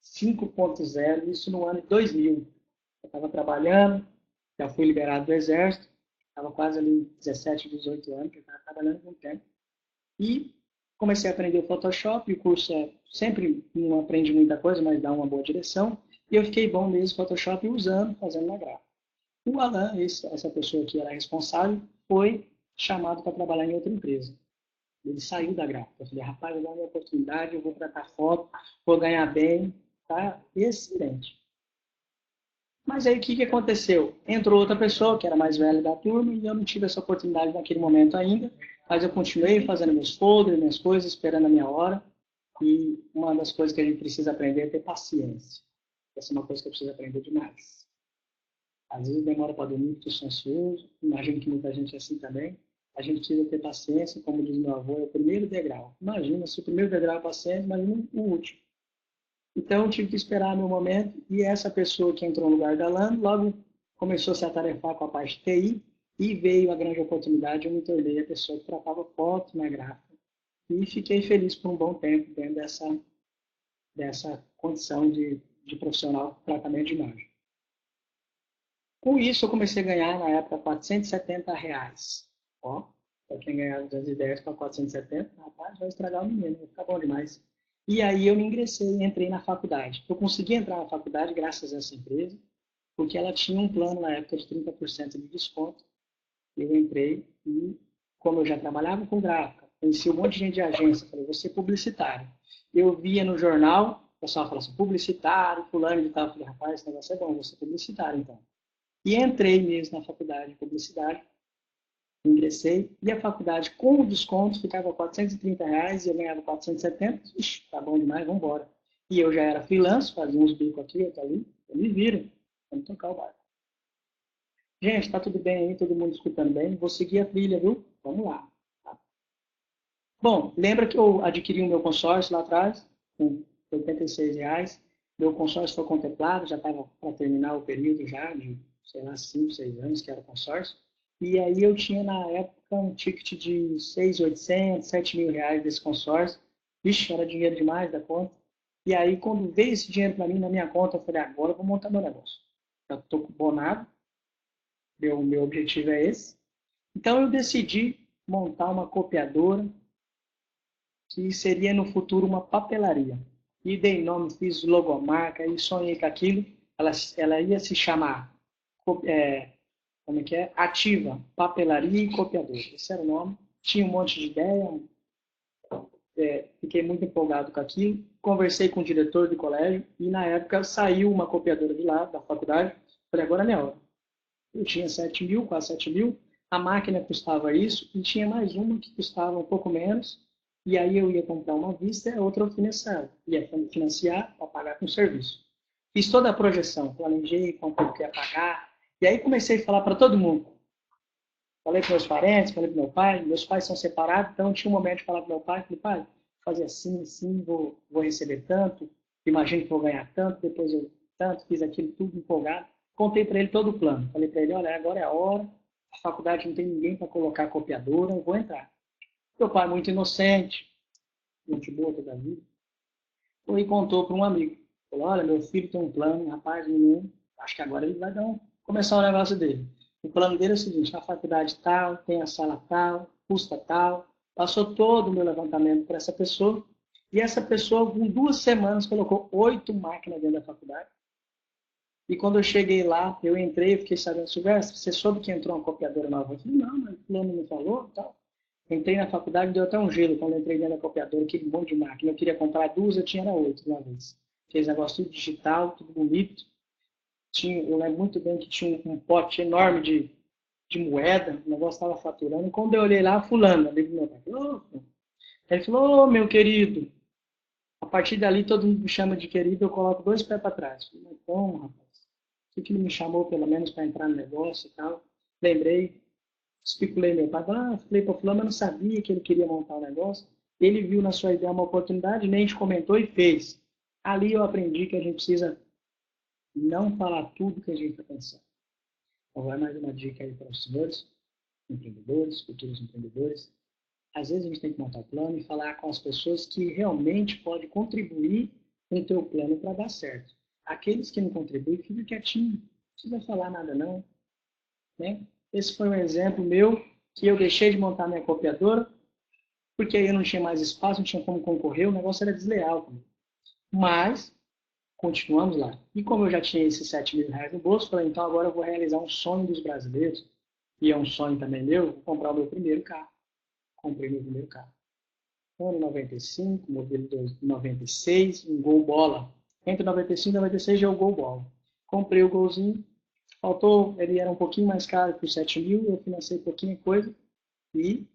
5.0, isso no ano de 2000. Eu estava trabalhando, já fui liberado do Exército, estava quase ali 17, 18 anos, eu estava trabalhando com o tempo. E comecei a aprender o Photoshop, o curso sempre não aprende muita coisa, mas dá uma boa direção. E eu fiquei bom mesmo no Photoshop usando, fazendo na gráfica. O Alan, essa pessoa que era responsável, foi chamado para trabalhar em outra empresa. Ele saiu da gráfica. Eu falei, rapaz, eu vou dar uma oportunidade, eu vou tratar foto, vou ganhar bem, tá excelente. Mas aí o que aconteceu? Entrou outra pessoa, que era mais velha da turma, e eu não tive essa oportunidade naquele momento ainda, mas eu continuei fazendo meus folders, minhas coisas, esperando a minha hora, e uma das coisas que a gente precisa aprender é ter paciência. Essa é uma coisa que eu preciso aprender demais. Às vezes demora para dormir, porque eu sou ansioso, imagino que muita gente é assim também. A gente precisa ter paciência, como diz meu avô, é o primeiro degrau. Imagina, se o primeiro degrau é paciência, imagina o último. Então, eu tive que esperar meu momento, e essa pessoa que entrou no lugar da Lando, logo começou a se atarefar com a parte de TI, e veio a grande oportunidade, eu me tornei a pessoa que tratava foto na gráfica, e fiquei feliz por um bom tempo dentro dessa condição de profissional de tratamento de imagem. Com isso, eu comecei a ganhar, na época, R$ 470. Ó, para quem ganhar 210 para 470, rapaz, vai estragar o menino, vai ficar bom demais. E aí eu me entrei na faculdade. Eu consegui entrar na faculdade graças a essa empresa, porque ela tinha um plano na época de 30% de desconto. Eu entrei e, como eu já trabalhava com gráfica, conheci um monte de gente de agência, falei, vou ser publicitário. Eu via no jornal, o pessoal falava assim, publicitário, fulano e tal. Eu falei, rapaz, esse negócio é bom, vou ser publicitário então. E entrei mesmo na faculdade de publicidade, ingressei, e a faculdade com o desconto ficava R$ 430 e eu ganhava 470. Ixi, tá bom demais, vamos embora. E eu já era freelance, fazia uns bicos aqui, outro ali, eu me viro, vamos tocar o barco. Gente, tá tudo bem aí, todo mundo escutando bem? Vou seguir a trilha, viu? Vamos lá. Tá? Bom, lembra que eu adquiri o meu consórcio lá atrás, com R$ 86. Meu consórcio foi contemplado, já estava para terminar o período já, de, sei lá, 5, 6 anos que era o consórcio. E aí eu tinha, na época, um ticket de 6.800, R$ 7.000 desse consórcio. Vixe, era dinheiro demais da conta. E aí, quando veio esse dinheiro para mim na minha conta, eu falei, agora eu vou montar meu negócio. Já estou cupomado, meu objetivo é esse. Então, eu decidi montar uma copiadora que seria no futuro uma papelaria. E dei nome, fiz logomarca e sonhei com aquilo. Ela ia se chamar, como é que é? Ativa, Papelaria e Copiadora. Esse era o nome. Tinha um monte de ideia, fiquei muito empolgado com aquilo. Conversei com o diretor do colégio e, na época, saiu uma copiadora de lá, da faculdade. Falei, agora é minha hora. Eu tinha 7.000, quase 7.000. A máquina custava isso e tinha mais uma que custava um pouco menos. E aí eu ia comprar uma à vista e a outra eu financiava. Ia financiar para pagar com serviço. Fiz toda a projeção, planejei quanto eu ia pagar. E aí comecei a falar para todo mundo. Falei para meus parentes, falei para meu pai. Meus pais são separados, então tinha um momento de falar para meu pai. Falei, pai, vou fazer assim, assim, vou receber tanto. Imagino que vou ganhar tanto, depois eu tanto, fiz aquilo tudo empolgado. Contei para ele todo o plano. Falei para ele, olha, agora é a hora. A faculdade não tem ninguém para colocar a copiadora, eu vou entrar. Meu pai, muito inocente, gente boa toda a vida, foi e contou para um amigo. Falou, olha, meu filho tem um plano, rapaz, menino, acho que agora ele vai começar o negócio dele. O plano dele é o seguinte, na faculdade tal, tem a sala tal, custa tal. Passou todo o meu levantamento para essa pessoa, e essa pessoa, em 2 semanas, colocou 8 máquinas dentro da faculdade. E quando eu cheguei lá, eu entrei, fiquei sabendo, Silvestre, você soube que entrou uma copiadora nova? Eu falei, não, mas o plano não falou, tal. Entrei na faculdade, deu até um gelo quando eu entrei dentro da copiadora, aquele monte de máquina. Eu queria comprar duas, eu tinha era 8 de uma vez. Fez negócio tudo digital, tudo bonito. Eu lembro muito bem que tinha um pote enorme de moeda, o negócio estava faturando. E quando eu olhei lá, fulano, amigo do meu pai, falou, "Ô", ele falou, ô, meu querido, a partir dali todo mundo me chama de querido, eu coloco 2 pés para trás. Falei, mas como, rapaz? O que ele me chamou pelo menos para entrar no negócio e tal? Lembrei, especulei meu pai, falei para fulano, eu não sabia que ele queria montar um negócio. Ele viu na sua ideia uma oportunidade, nem te comentou e fez. Ali eu aprendi que a gente precisa não falar tudo que a gente está pensando. Então, vai mais uma dica aí para os senhores, empreendedores, futuros empreendedores. Às vezes a gente tem que montar o plano e falar com as pessoas que realmente podem contribuir com o teu plano para dar certo. Aqueles que não contribuem, fica quietinho, não precisa falar nada não. Né? Esse foi um exemplo meu, que eu deixei de montar minha copiadora, porque aí eu não tinha mais espaço, não tinha como concorrer, o negócio era desleal comigo. Mas, continuamos lá. E como eu já tinha esses 7 mil reais no bolso, falei, então agora eu vou realizar um sonho dos brasileiros, e é um sonho também meu, vou comprar o meu primeiro carro. Comprei meu primeiro carro. Ano 95, modelo de 96, um Gol Bola. Entre 95 e 96 já é o Gol Bola. Comprei o Golzinho, faltou, ele era um pouquinho mais caro que os 7 mil, eu financei pouquinho coisa e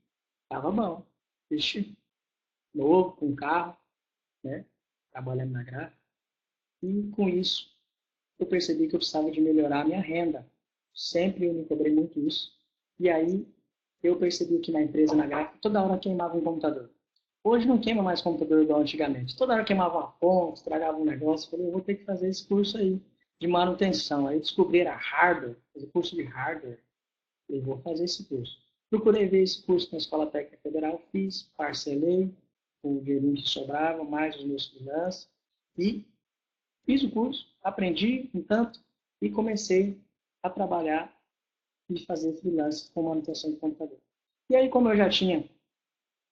estava bom. Vixe, novo, com carro, né? Trabalhando na gráfica. E com isso, eu percebi que eu precisava de melhorar a minha renda. Sempre eu me cobrei muito isso. E aí, eu percebi que na empresa, na gráfica, toda hora queimava um computador. Hoje não queima mais computador igual antigamente. Toda hora queimava uma fonte, estragava um negócio. Falei, eu vou ter que fazer esse curso aí de manutenção. Aí descobri era hardware, fazer curso de hardware. Falei, vou fazer esse curso. Procurei ver esse curso na Escola Técnica Federal, fiz, parcelei o dinheirinho que sobrava, mais os meus freelancers, e fiz o curso, aprendi um tanto e comecei a trabalhar e fazer freelance com manutenção de computador. E aí, como eu já tinha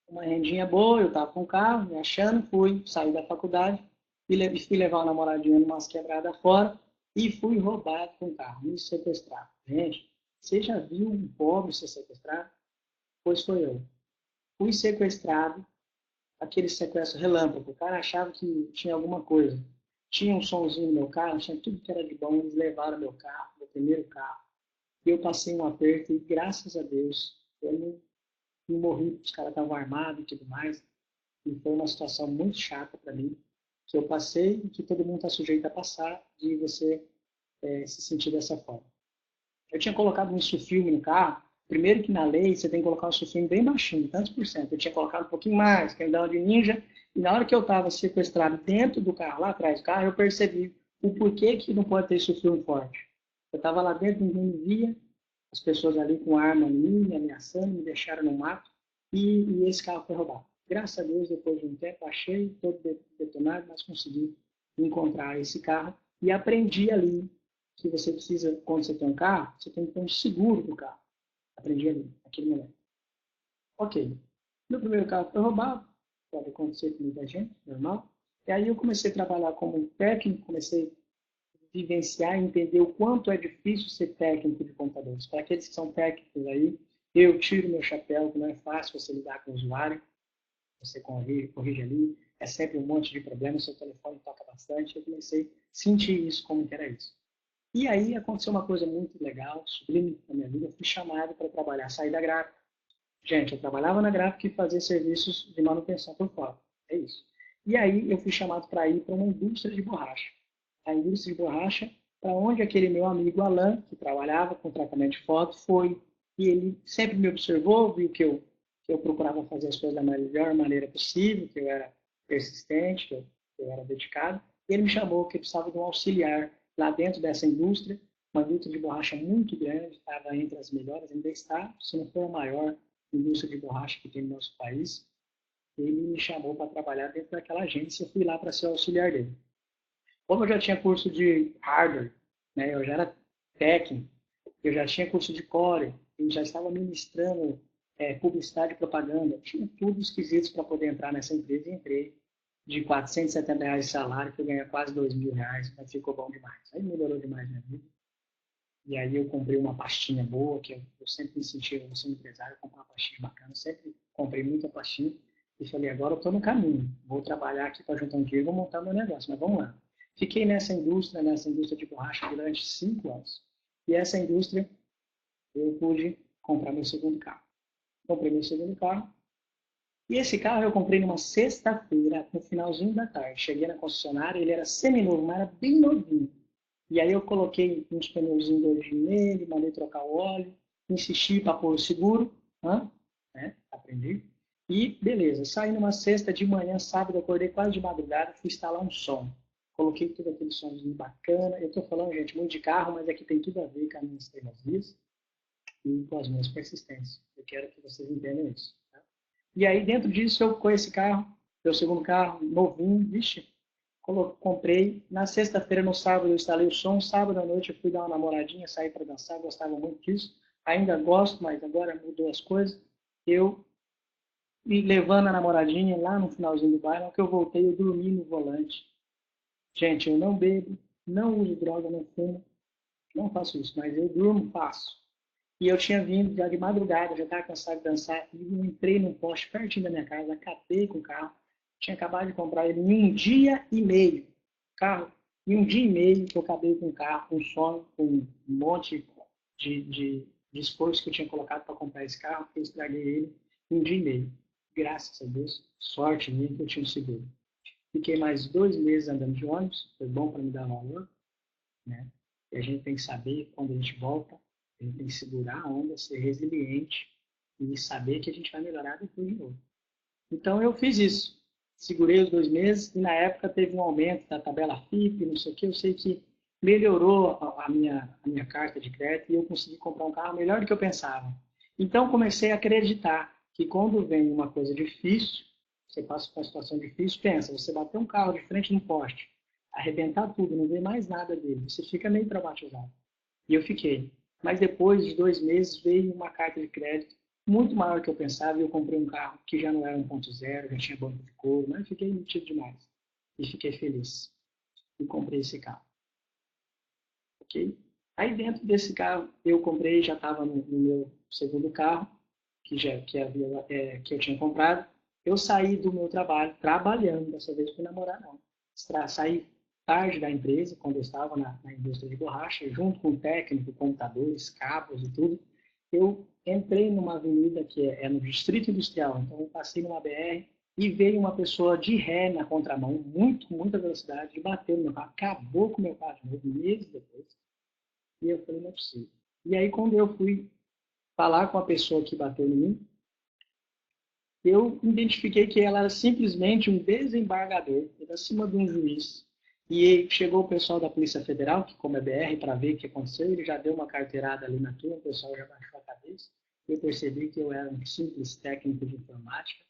uma rendinha boa, eu estava com o carro, me achando, saí da faculdade e fui levar uma namoradinha numas quebradas fora e fui roubado com o carro, me sequestrado. Gente, você já viu um pobre ser sequestrado? Pois foi eu. Fui sequestrado, aquele sequestro relâmpago. O cara achava que tinha alguma coisa. Tinha um somzinho no meu carro, tinha tudo que era de bom, eles levaram meu carro, meu primeiro carro. E eu passei um aperto e, graças a Deus, eu não morri, os caras estavam armados e tudo mais. E foi uma situação muito chata para mim, que eu passei e que todo mundo está sujeito a passar, de você se sentir dessa forma. Eu tinha colocado um sulfilme no carro, primeiro que na lei você tem que colocar um sulfilme bem baixinho, tantos por cento. Eu tinha colocado um pouquinho mais, que eu andava de ninja, e na hora que eu estava sequestrado dentro do carro, lá atrás do carro, eu percebi o porquê que não pode ter sulfilme forte. Eu estava lá dentro, ninguém me via, as pessoas ali com arma em mim, me ameaçando, me deixaram no mato, e esse carro foi roubado. Graças a Deus, depois de um tempo, achei todo detonado, mas consegui encontrar esse carro e aprendi ali que você precisa, quando você tem um carro, você tem que ter um seguro do carro. Aprendi ali, naquele momento. Ok. Meu primeiro carro foi roubado, pode acontecer com muita gente, normal. E aí eu comecei a trabalhar como técnico, comecei a vivenciar e entender o quanto é difícil ser técnico de computadores. Para aqueles que são técnicos aí, eu tiro meu chapéu, que não é fácil você lidar com o usuário, você corrige ali, é sempre um monte de problemas, seu telefone toca bastante. Eu comecei a sentir isso, como que era isso. E aí aconteceu uma coisa muito legal, sublime na minha vida, eu fui chamado para trabalhar, sair da gráfica. Gente, eu trabalhava na gráfica e fazia serviços de manutenção por fora. É isso. E aí eu fui chamado para ir para uma indústria de borracha. A indústria de borracha, para onde aquele meu amigo Alan, que trabalhava com tratamento de foto, foi. E ele sempre me observou, viu que eu procurava fazer as coisas da melhor maneira possível, que eu era persistente, que eu era dedicado. E ele me chamou que eu precisava de um auxiliar lá dentro dessa indústria, uma indústria de borracha muito grande, estava entre as melhores, ainda está, se não for a maior indústria de borracha que tem no nosso país. Ele me chamou para trabalhar dentro daquela agência, eu fui lá para ser auxiliar dele. Como eu já tinha curso de hardware, né, eu já era técnico, eu já tinha curso de core, eu já estava ministrando publicidade e propaganda, tinha tudo os quesitos para poder entrar nessa empresa e entrei de R$ 470 de salário, que eu ganhei quase R$ 2.000, mas ficou bom demais. Aí melhorou demais minha vida. E aí eu comprei uma pastinha boa, que eu sempre me incentivo, eu sou empresário, comprar uma pastinha bacana, sempre comprei muita pastinha. E falei, agora eu estou no caminho, vou trabalhar aqui para juntar um dinheiro, vou montar meu negócio, mas vamos lá. Fiquei nessa indústria de borracha durante 5 anos. E essa indústria, eu pude comprar meu segundo carro. Comprei meu segundo carro. E esse carro eu comprei numa sexta-feira, no finalzinho da tarde. Cheguei na concessionária, ele era seminovo, mas era bem novinho. E aí eu coloquei uns pneuzinhos doidinhos nele, mandei trocar o óleo, insisti para pôr o seguro, né? Aprendi. E beleza, saí numa sexta de manhã, sábado, acordei quase de madrugada, fui instalar um som. Coloquei todo aquele somzinho bacana. Eu estou falando, gente, muito de carro, mas aqui tem tudo a ver com as minhas teimosias e com as minhas persistências. Eu quero que vocês entendam isso. Tá? E aí, dentro disso, eu com esse carro, meu segundo carro, novinho, vixe, comprei. Na sexta-feira, no sábado, eu instalei o som. Sábado à noite, eu fui dar uma namoradinha, saí para dançar, gostava muito disso. Ainda gosto, mas agora mudou as coisas. Eu me levando a namoradinha lá no finalzinho do bairro, que eu voltei, eu dormi no volante. Gente, eu não bebo, não uso droga, não fumo, não faço isso, mas eu durmo, faço. E eu tinha vindo já de madrugada, já estava cansado de dançar, e eu entrei num poste pertinho da minha casa, acabei com o carro, tinha acabado de comprar ele em um dia e meio. Carro, em um dia e meio eu acabei com o carro, com sono, com um monte de esforço que eu tinha colocado para comprar esse carro, eu estraguei ele em um dia e meio. Graças a Deus, sorte minha que eu tinha um seguro. Fiquei mais 2 meses andando de ônibus, foi bom para me dar valor, né? E a gente tem que saber quando a gente volta, a gente tem que segurar a onda, ser resiliente e saber que a gente vai melhorar depois de novo. Então eu fiz isso. Segurei os 2 meses e na época teve um aumento da tabela FIP, não sei o que. Eu sei que melhorou a minha carta de crédito e eu consegui comprar um carro melhor do que eu pensava. Então comecei a acreditar que quando vem uma coisa difícil, você passa por uma situação difícil, pensa, você bater um carro de frente no poste, arrebentar tudo, não vê mais nada dele, você fica meio traumatizado. E eu fiquei. Mas depois de 2 meses veio uma carta de crédito muito maior do que eu pensava e eu comprei um carro que já não era 1.0, já tinha banco de couro, mas eu fiquei metido demais. E fiquei feliz. E comprei esse carro. Ok? Aí dentro desse carro eu comprei, já estava no meu segundo carro, que eu tinha comprado. Eu saí do meu trabalho, trabalhando, dessa vez fui namorar não. Saí tarde da empresa, quando eu estava na indústria de borracha, junto com o técnico, computadores, cabos e tudo. Eu entrei numa avenida que é no Distrito Industrial, então eu passei numa BR e veio uma pessoa de ré na contramão, muita velocidade, e bateu no meu carro, acabou com o meu carro de novo, meses depois. E eu falei, não é possível. E aí, quando eu fui falar com a pessoa que bateu em mim, eu identifiquei que ela era simplesmente um desembargador, acima de um juiz. E chegou o pessoal da Polícia Federal, que como é BR, para ver o que aconteceu, ele já deu uma carteirada ali na turma, o pessoal já baixou a cabeça. Eu percebi que eu era um simples técnico de informática,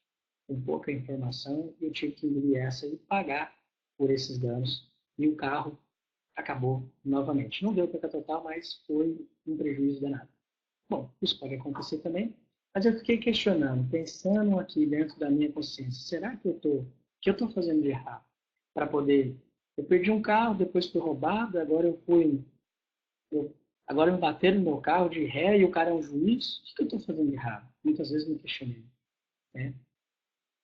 com pouca informação, e eu tive que engolir essa e pagar por esses danos. E o carro acabou novamente. Não deu perca total, mas foi um prejuízo danado. Bom, isso pode acontecer também, mas eu fiquei questionando, pensando aqui dentro da minha consciência, será que eu estou fazendo de errado? Para poder, eu perdi um carro, depois fui roubado, agora me bateram no meu carro de ré e o cara é um juiz, o que eu estou fazendo de errado? Muitas vezes me questionei, né?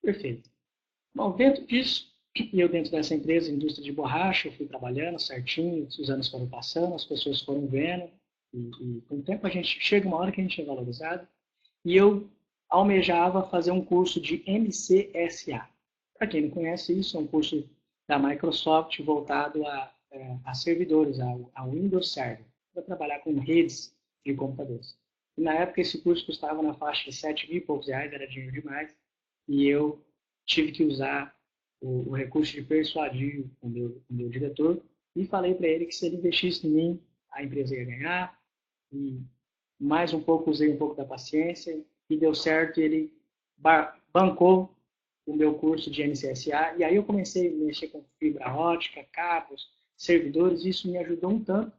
Perfeito. Bom, dentro disso, eu dentro dessa empresa, indústria de borracha, eu fui trabalhando certinho, os anos foram passando, as pessoas foram vendo, e com o tempo a gente chega uma hora que a gente é valorizado, e eu almejava fazer um curso de MCSA. Para quem não conhece isso, é um curso da Microsoft voltado a servidores, a Windows Server, para trabalhar com redes de computadores. E na época esse curso custava na faixa de 7 mil e poucos reais, era dinheiro demais, e eu tive que usar o recurso de persuadir o meu diretor e falei para ele que se ele investisse em mim, a empresa ia ganhar, e mais um pouco, usei um pouco da paciência e deu certo. Ele bancou o meu curso de MCSA e aí eu comecei a mexer com fibra ótica, cabos, servidores. Isso me ajudou um tanto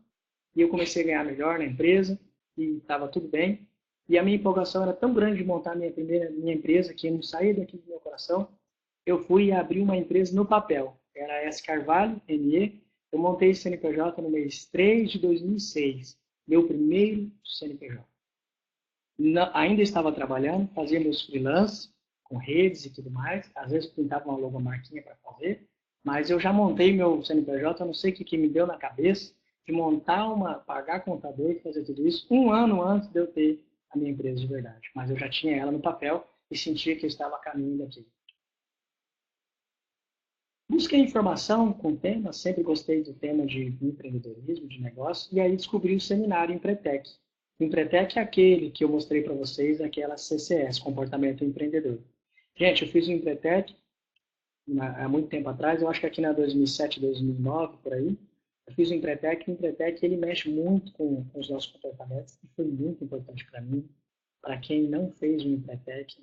e eu comecei a ganhar melhor na empresa e estava tudo bem. E a minha empolgação era tão grande de montar minha empresa que eu não saía daqui do meu coração. Eu fui abrir uma empresa no papel. Era a S. Carvalho, ME. Eu montei esse CNPJ no mês 3 de 2006. meu primeiro CNPJ. Ainda estava trabalhando, fazia meus freelances com redes e tudo mais. Às vezes pintava uma logomarquinha para fazer, mas eu já montei meu CNPJ, eu não sei o que me deu na cabeça de pagar contador e fazer tudo isso um ano antes de eu ter a minha empresa de verdade. Mas eu já tinha ela no papel e sentia que eu estava a caminho daquilo. Busquei informação com o tema, sempre gostei do tema de empreendedorismo, de negócio, e aí descobri o seminário Empretec. O Empretec é aquele que eu mostrei para vocês, aquela CCS, Comportamento Empreendedor. Gente, eu fiz o Empretec há muito tempo atrás, eu acho que aqui na 2007, 2009, por aí, eu fiz o Empretec, e o Empretec ele mexe muito com os nossos comportamentos, e foi muito importante para mim. Para quem não fez o Empretec,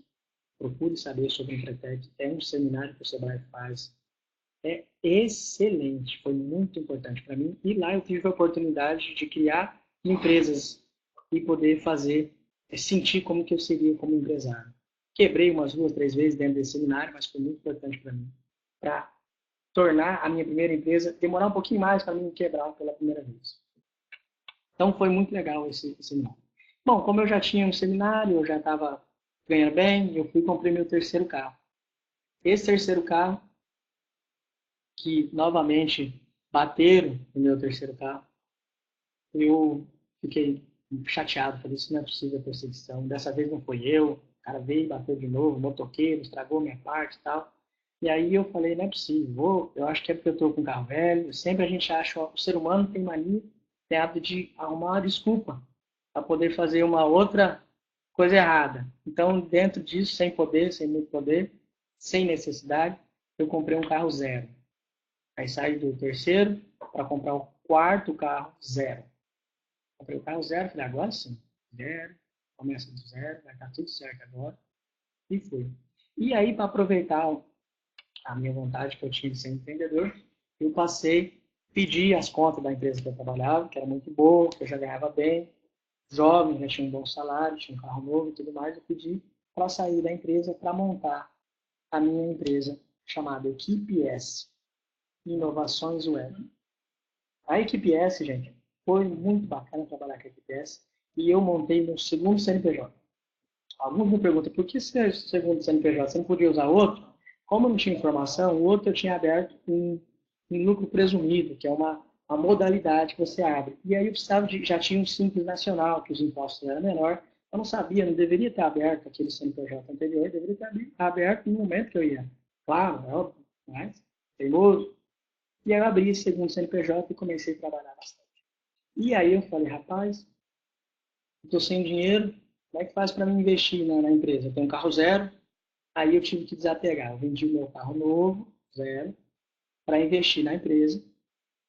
procure saber sobre o Empretec, é um seminário que o Sebrae faz, é excelente, foi muito importante para mim. E lá eu tive a oportunidade de criar empresas e poder sentir como que eu seria como empresário. Quebrei umas 2, 3 vezes dentro desse seminário, mas foi muito importante para mim, para tornar a minha primeira empresa, demorar um pouquinho mais para mim quebrar pela primeira vez. Então foi muito legal esse seminário. Bom, como eu já tinha um seminário, eu já estava ganhando bem, eu fui e comprei meu terceiro carro. Esse terceiro carro, que novamente bateram no meu terceiro carro, eu fiquei chateado, falei, isso não é possível, perseguição, dessa vez não foi eu, o cara veio e bateu de novo, motoqueiro, estragou minha parte e tal. E aí eu falei, não é possível, eu acho que é porque eu estou com um carro velho, sempre a gente acha, o ser humano tem mania, tem hábito de arrumar uma desculpa para poder fazer uma outra coisa errada. Então, dentro disso, sem poder, sem muito poder, sem necessidade, eu comprei um carro zero. Aí saí do terceiro para comprar o quarto carro zero. Comprei o carro zero, falei, agora sim, zero, começa do zero, vai estar tudo certo agora. E fui. E aí, para aproveitar a minha vontade que eu tinha de ser empreendedor, eu passei, pedi as contas da empresa que eu trabalhava, que era muito boa, que eu já ganhava bem, jovem, já tinha um bom salário, tinha um carro novo e tudo mais, eu pedi para sair da empresa para montar a minha empresa chamada Equipe S, Inovações Web. A Equipe S, gente, foi muito bacana trabalhar com a Equipe S e eu montei meu segundo CNPJ. Alguns me perguntam, por que esse segundo CNPJ? Você não podia usar outro? Como eu não tinha informação, o outro eu tinha aberto em lucro presumido, que é uma modalidade que você abre. E aí eu precisava já tinha um Simples Nacional, que os impostos eram menor. Eu não sabia, não deveria ter aberto aquele CNPJ anterior, deveria ter aberto no momento que eu ia. Claro, é óbvio, mas teimoso. E aí eu abri esse segundo CNPJ e comecei a trabalhar bastante. E aí eu falei, rapaz, estou sem dinheiro, como é que faz para mim investir na empresa? Eu tenho um carro zero, aí eu tive que desapegar. Eu vendi o meu carro novo, zero, para investir na empresa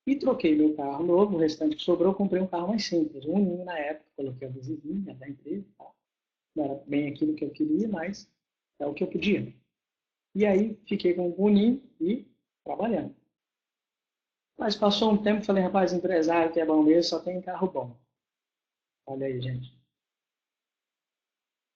e troquei meu carro novo, o restante que sobrou, eu comprei um carro mais simples, um Uninho na época, coloquei a adesivinha da empresa, tá? Não era bem aquilo que eu queria, mas é o que eu podia. E aí fiquei com o Uninho e trabalhando. Mas passou um tempo, falei, rapaz, empresário que é bom mesmo, só tem carro bom. Olha aí, gente.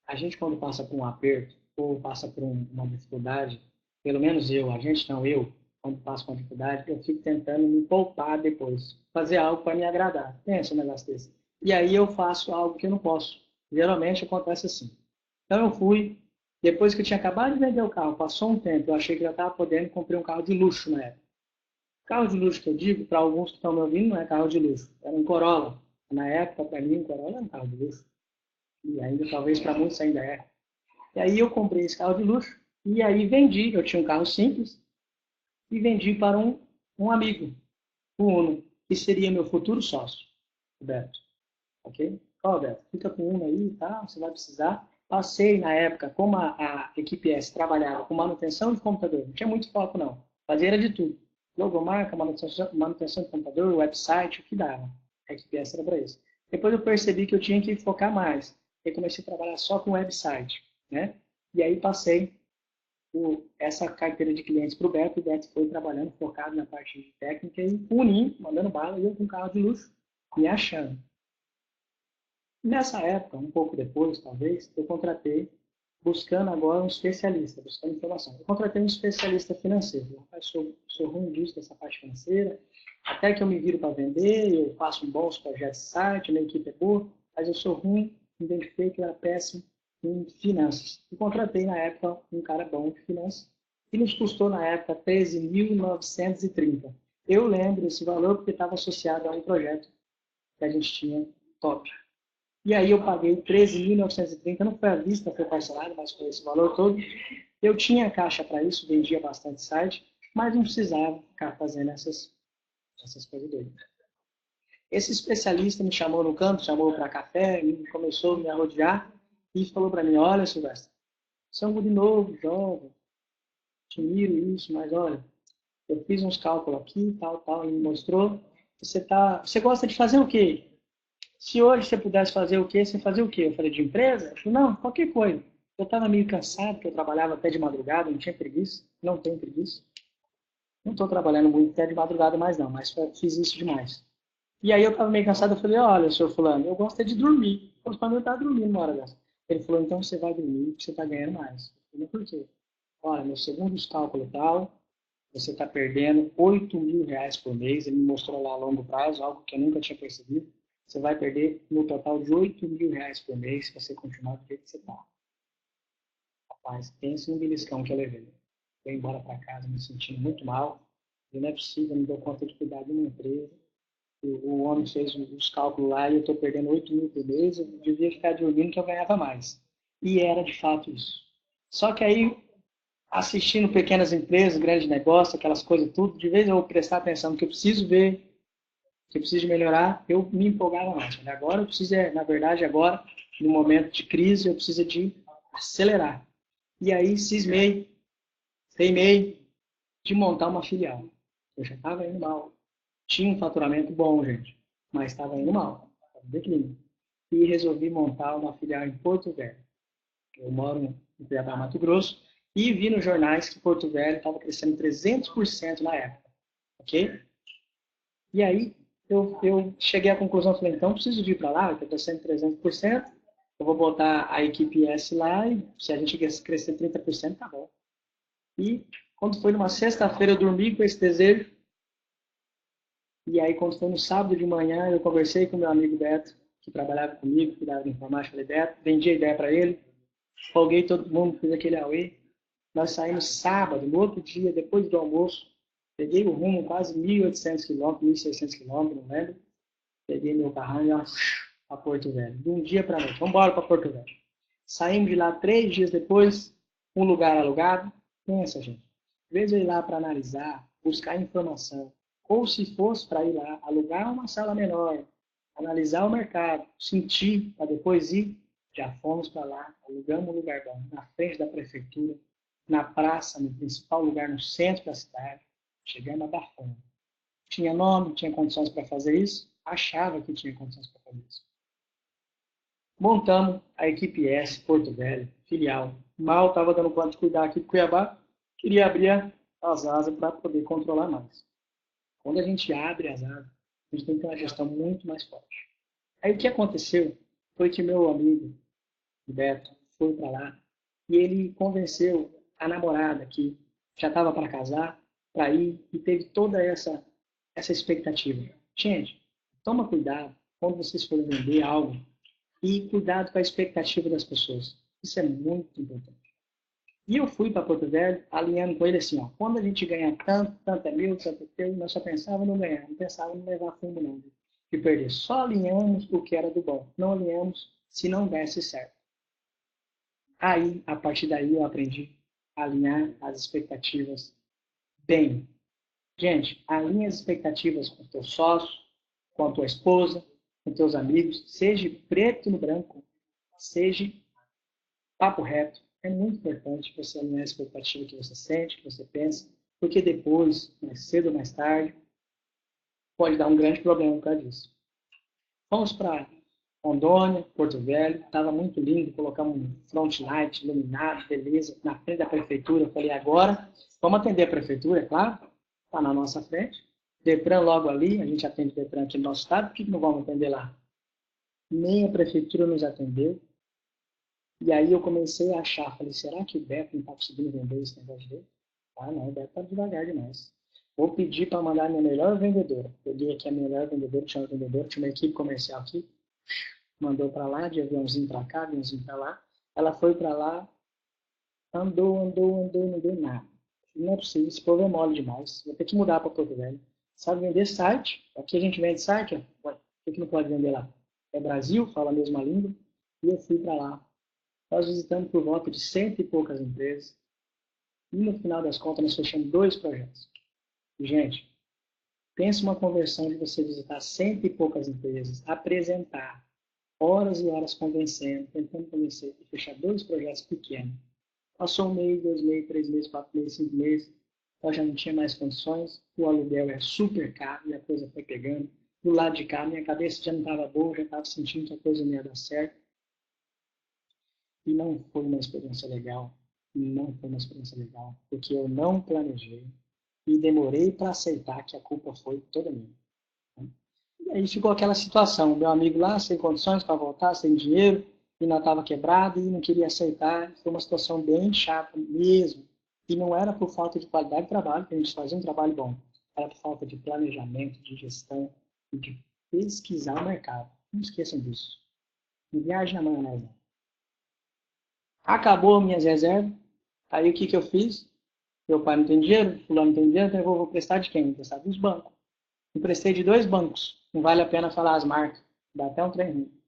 A gente quando passa por um aperto, ou passa por uma dificuldade, pelo menos eu, a gente não, eu, quando passo por uma dificuldade, eu fico tentando me poupar depois, fazer algo para me agradar. Pensa um negócio desse. E aí eu faço algo que eu não posso. Geralmente acontece assim. Então eu fui, depois que eu tinha acabado de vender o carro, passou um tempo, eu achei que já estava podendo, comprei um carro de luxo na época. Carro de luxo que eu digo, para alguns que estão me ouvindo, não é carro de luxo, era um Corolla. Na época, para mim, um Corolla era um carro de luxo. E ainda, talvez, para muitos ainda é. E aí eu comprei esse carro de luxo e aí vendi. Eu tinha um carro simples e vendi para um amigo, o Uno, que seria meu futuro sócio, o Beto. Ok? Ó, Beto, fica com o Uno aí, tá? Você vai precisar. Passei na época, como a equipe S trabalhava com manutenção de computador, não tinha muito foco não. Fazia era de tudo. Logomarca, manutenção de computador, website, o que dava. A equipe S era para isso. Depois eu percebi que eu tinha que focar mais. Eu comecei a trabalhar só com website, né? E aí passei essa carteira de clientes para o Beto, e o Beto foi trabalhando, focado na parte de técnica e unindo, mandando bala, e eu com carro de luxo, me achando. Nessa época, um pouco depois, talvez, eu contratei buscando agora um especialista, buscando informação. Eu contratei um especialista financeiro. Eu sou ruim disso, dessa parte financeira. Até que eu me viro para vender, eu faço um bons projetos de site, minha equipe é boa, mas eu sou ruim, identifiquei que eu era péssimo em finanças. E contratei, na época, um cara bom de finanças, que nos custou, na época, 13.930. Eu lembro esse valor porque estava associado a um projeto que a gente tinha top. E aí eu paguei 13.930, não foi à vista, foi parcelado, mas foi esse valor todo. Eu tinha caixa para isso, vendia bastante site, mas não precisava ficar fazendo essas coisas doidas. Esse especialista me chamou no canto, chamou para café, e começou a me arrodear e falou para mim, olha, Silvestre, você é um guri novo, jovem, admiro isso, mas olha, eu fiz uns cálculos aqui, tal, ele me mostrou, você gosta de fazer o quê? Se hoje você pudesse fazer o quê, você fazia o quê? Eu falei, de empresa? Eu falei, não, qualquer coisa. Eu estava meio cansado, porque eu trabalhava até de madrugada, não tinha preguiça, não tenho preguiça. Não estou trabalhando muito até de madrugada mais não, mas fiz isso demais. E aí eu estava meio cansado, eu falei, olha, senhor fulano, eu gosto é de dormir. Eu falei, eu estava dormindo uma hora dessa. Ele falou, então você vai dormir, porque você está ganhando mais. Eu falei, por quê? Olha, meu segundo cálculo tal, você está perdendo 8.000 reais por mês. Ele me mostrou lá a longo prazo, algo que eu nunca tinha percebido. Você vai perder no total de 8.000 reais por mês se você continuar do jeito que você está. Rapaz, pensa no beliscão que eu levei. Fui embora para casa me sentindo muito mal. E não é possível, não dou conta de cuidar de uma empresa. O homem fez os cálculos lá e eu estou perdendo 8.000 por mês. Eu devia ficar dormindo que eu ganhava mais. E era de fato isso. Só que aí, assistindo pequenas empresas, grandes negócios, aquelas coisas tudo, de vez eu vou prestar atenção no que eu preciso ver, que eu preciso melhorar, eu me empolgava mais. Mas agora eu preciso, na verdade, agora, no momento de crise, eu preciso de acelerar. E aí cismei, teimei de montar uma filial. Eu já estava indo mal. Tinha um faturamento bom, gente, mas estava indo mal, estava declínio. E resolvi montar uma filial em Porto Velho. Eu moro em Cuiabá, Mato Grosso, e vi nos jornais que Porto Velho estava crescendo 300% na época. Ok? E aí eu cheguei à conclusão, falei, então preciso ir para lá, eu estou crescendo 300%, eu vou botar a equipe S lá e se a gente crescer 30%, tá bom. E quando foi numa sexta-feira, eu dormi com esse desejo. E aí, quando foi no sábado de manhã, eu conversei com meu amigo Beto, que trabalhava comigo, que dava informática. Falei, Beto, vendi a ideia para ele, folguei todo mundo, fiz aquele auê. Nós saímos sábado, no outro dia, depois do almoço, peguei o rumo quase 1.800 quilômetros, 1.600 quilômetros, não lembro. Peguei meu carrão e ó, para Porto Velho. De um dia para noite, vamos embora para Porto Velho. Saímos de lá 3 dias depois, um lugar alugado. Pensa, gente. Às vezes eu ir lá para analisar, buscar informação, ou se fosse para ir lá alugar uma sala menor, analisar o mercado, sentir, para depois ir, já fomos para lá, alugamos um lugar bom, na frente da prefeitura, na praça, no principal lugar, no centro da cidade, chegando abafando. Tinha nome, tinha condições para fazer isso, achava que tinha condições para fazer isso. Montamos a equipe S, Porto Velho, filial. Mal estava dando conta de cuidar aqui de Cuiabá, queria abrir as asas para poder controlar mais. Quando a gente abre as asas, a gente tem que ter uma gestão muito mais forte. Aí o que aconteceu foi que meu amigo, Beto, foi para lá e ele convenceu a namorada que já estava para casar, para ir, e teve toda essa expectativa. Gente, toma cuidado quando vocês forem vender algo e cuidado com a expectativa das pessoas. Isso é muito importante. E eu fui para Porto Velho, alinhando com ele assim, ó, quando a gente ganha tanto, tanto é meu, tanto é teu, nós só pensávamos no ganhar, não pensávamos em levar fundo não, de perder. Só alinhamos o que era do bom, não alinhamos se não desse certo. Aí, a partir daí, eu aprendi a alinhar as expectativas bem. Gente, alinhe as expectativas com o teu sócio, com a tua esposa, com teus amigos, seja preto no branco, seja papo reto. É muito importante você alinhar a expectativa que você sente, que você pensa, porque depois, mais cedo ou mais tarde, pode dar um grande problema por causa disso. Vamos para Rondônia, Porto Velho, estava muito lindo, colocamos um front light iluminado, beleza, na frente da prefeitura. Eu falei, agora, vamos atender a prefeitura, é claro, está na nossa frente. Detran logo ali, a gente atende Detran aqui no nosso estado, por que não vamos atender lá? Nem a prefeitura nos atendeu, E aí eu comecei a achar, falei, será que o Beto não está conseguindo vender esse negócio dele? Ah, não, o Beto está devagar demais. Vou pedir para mandar a minha melhor vendedora. Peguei aqui a melhor vendedora, tinha uma vendedora, tinha uma equipe comercial aqui, mandou para lá, de aviãozinho para cá, aviãozinho para lá. Ela foi para lá, andou, não deu nada. Não é possível, esse povo é mole demais. Vou ter que mudar para Porto Velho. Sabe vender site? Aqui a gente vende site, ó. Ué, por que não pode vender lá? É Brasil, fala a mesma língua. E eu fui para lá. Nós visitamos por volta de cento e poucas empresas. E no final das contas, nós fechamos 2 projetos. E, gente, pensa uma conversão de você visitar cento e poucas empresas, apresentar horas e horas convencendo, tentando convencer e fechar 2 projetos pequenos. Passou 1 mês, 2 meses, 3 meses, 4 meses, 5 meses, eu já não tinha mais condições, o aluguel é super caro e a coisa foi pegando. Do lado de cá, minha cabeça já não estava boa, já estava sentindo que a coisa não ia dar certo. E não foi uma experiência legal. Não foi uma experiência legal, porque eu não planejei e demorei para aceitar que a culpa foi toda minha. E aí ficou aquela situação, meu amigo lá sem condições para voltar, sem dinheiro, e não estava quebrado e não queria aceitar. Foi uma situação bem chata mesmo. E não era por falta de qualidade de trabalho, que a gente fazia um trabalho bom. Era por falta de planejamento, de gestão e de pesquisar o mercado. Não esqueçam disso. Não viagem na maionese. Acabou minhas reservas. Aí o que, que eu fiz? Meu pai não tem dinheiro, fulano não tem dinheiro, então eu vou prestar de quem? Vou prestar dos bancos. Emprestei de 2 bancos. Não vale a pena falar as marcas. Dá até um trem ruim.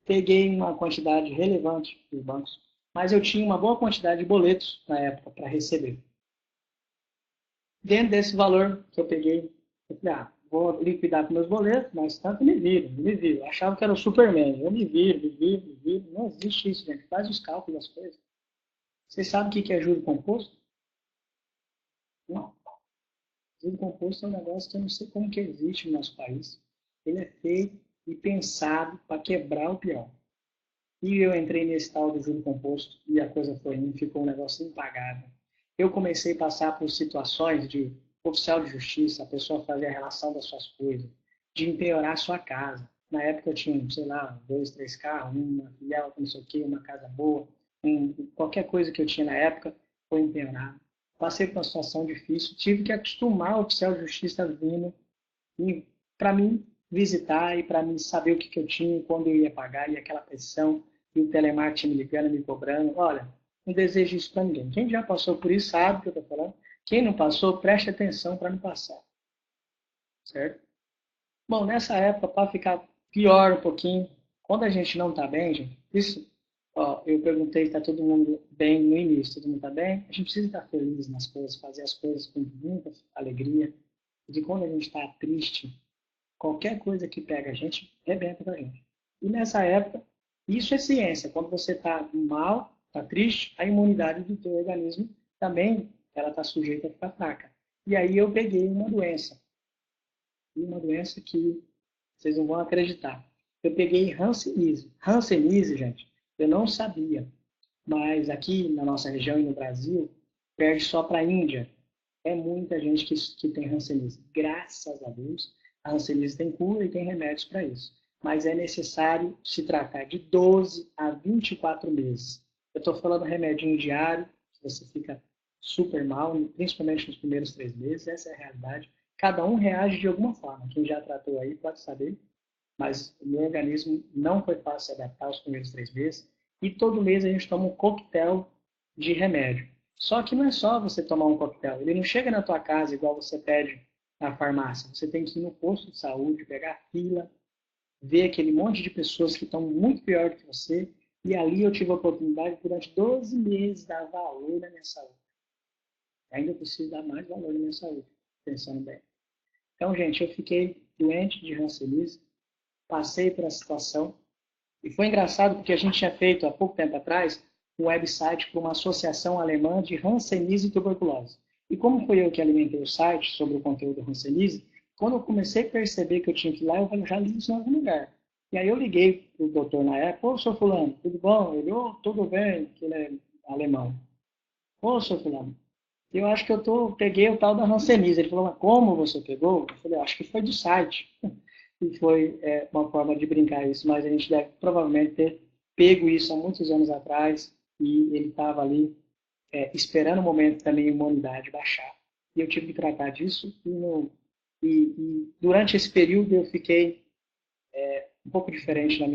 Peguei uma quantidade relevante dos bancos, mas eu tinha uma boa quantidade de boletos na época para receber. Dentro desse valor que eu peguei, eu falei, vou liquidar com meus boletos, mas tanto me viro, me viro. Eu achava que era o Superman. Eu me viro, me viro, me viro. Não existe isso, gente. Faz os cálculos das coisas. Vocês sabem o que é juro composto? Não. Juro composto é um negócio que eu não sei como que existe no nosso país. Ele é feito e pensado para quebrar o pior. E eu entrei nesse tal do juro composto e a coisa foi indo, ficou um negócio impagável. Eu comecei a passar por situações de oficial de justiça, a pessoa fazer a relação das suas coisas, de empenhorar a sua casa. Na época eu tinha, sei lá, 2, 3 carros, uma filial, não sei o quê, uma casa boa, qualquer coisa que eu tinha na época foi empenhorada. Passei por uma situação difícil, tive que acostumar o oficial de justiça vindo para mim visitar e para mim saber o que, que eu tinha, quando eu ia pagar, e aquela pressão, e o telemarketing me ligando, me cobrando. Olha, não desejo isso para ninguém. Quem já passou por isso sabe o que eu estou falando. Quem não passou, preste atenção para não passar. Certo? Bom, nessa época, para ficar pior um pouquinho, quando a gente não está bem, gente, isso, ó, eu perguntei se está todo mundo bem no início, todo mundo está bem? A gente precisa estar feliz nas coisas, fazer as coisas com muita alegria. E quando a gente está triste, qualquer coisa que pega a gente, rebenta pra gente. E nessa época, isso é ciência. Quando você está mal, está triste, a imunidade do teu organismo também ela está sujeita a ficar fraca. E aí eu peguei uma doença que vocês não vão acreditar. Eu peguei Hanseníase. Hanseníase, gente, eu não sabia. Mas aqui na nossa região e no Brasil, perde só para a Índia. É muita gente que tem Hanseníase. Graças a Deus, a Hanseníase tem cura e tem remédios para isso. Mas é necessário se tratar de 12 a 24 meses. Eu estou falando remedinho diário, que você fica super mal, principalmente nos primeiros 3 meses, essa é a realidade. Cada um reage de alguma forma. Quem já tratou aí pode saber, mas o meu organismo não foi fácil se adaptar aos primeiros 3 meses. E todo mês a gente toma um coquetel de remédio. Só que não é só você tomar um coquetel. Ele não chega na tua casa igual você pede na farmácia. Você tem que ir no posto de saúde, pegar fila, ver aquele monte de pessoas que estão muito pior do que você. E ali eu tive a oportunidade, durante 12 meses, de dar valor na minha saúde. Ainda preciso dar mais valor na minha saúde, pensando bem. Então, gente, eu fiquei doente de Hanseníase, passei por essa situação. E foi engraçado porque a gente tinha feito, há pouco tempo atrás, um website para uma associação alemã de Hanseníase e tuberculose. E como foi eu que alimentei o site sobre o conteúdo da Hanseníase, quando eu comecei a perceber que eu tinha que ir lá, eu falei, já li isso em algum lugar. E aí eu liguei para o doutor na época, ô, senhor fulano, tudo bom? Ele, tudo bem, que ele é alemão. Ô, senhor fulano, eu acho que peguei o tal da Hanseníase. Ele falou, mas como você pegou? Eu falei, acho que foi do site. E foi uma forma de brincar isso, mas a gente deve provavelmente ter pego isso há muitos anos atrás e ele estava ali esperando o momento da minha imunidade baixar. E eu tive que tratar disso e durante esse período eu fiquei um pouco diferente na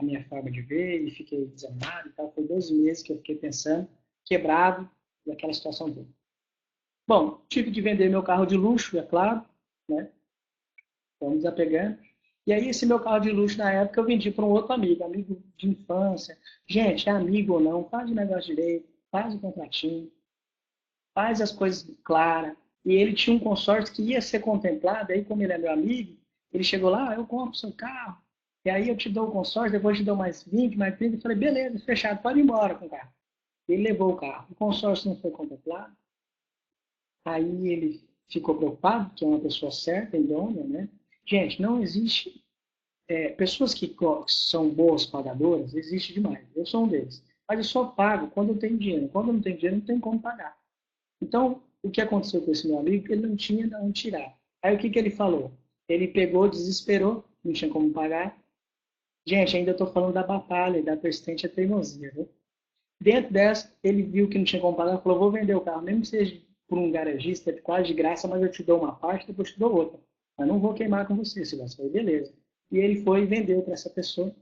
minha forma de ver e fiquei desanimado e tal. Foi 12 meses que eu fiquei pensando, quebrado, daquela situação toda. Bom, tive que vender meu carro de luxo, é claro, né? Vamos desapegando. E aí, esse meu carro de luxo, na época, eu vendi para um outro amigo, amigo de infância. Gente, é amigo ou não, faz o negócio direito, faz o contratinho, faz as coisas claras. E ele tinha um consórcio que ia ser contemplado, aí como ele é meu amigo, ele chegou lá, eu compro seu carro, e aí eu te dou o consórcio, depois eu te dou mais 20, mais 30. Eu falei, beleza, fechado, pode ir embora com o carro. Ele levou o carro. O consórcio não foi contemplado, aí ele ficou preocupado, que é uma pessoa certa, idônea, né? Gente, não existe pessoas que são boas pagadoras, existe demais. Eu sou um deles. Mas eu só pago quando eu tenho dinheiro. Quando eu não tenho dinheiro, não tem como pagar. Então, o que aconteceu com esse meu amigo? Ele não tinha de onde tirar. Aí o que ele falou? Ele pegou, desesperou, não tinha como pagar. Gente, ainda estou falando da batalha, da persistente e teimosia. Viu? Dentro dessa, ele viu que não tinha como pagar, falou, vou vender o carro, mesmo que seja por um garagista, quase de graça, mas eu te dou uma parte, depois te dou outra. Mas não vou queimar com você, Silvio. Falei, beleza. E ele foi e vendeu para essa pessoa.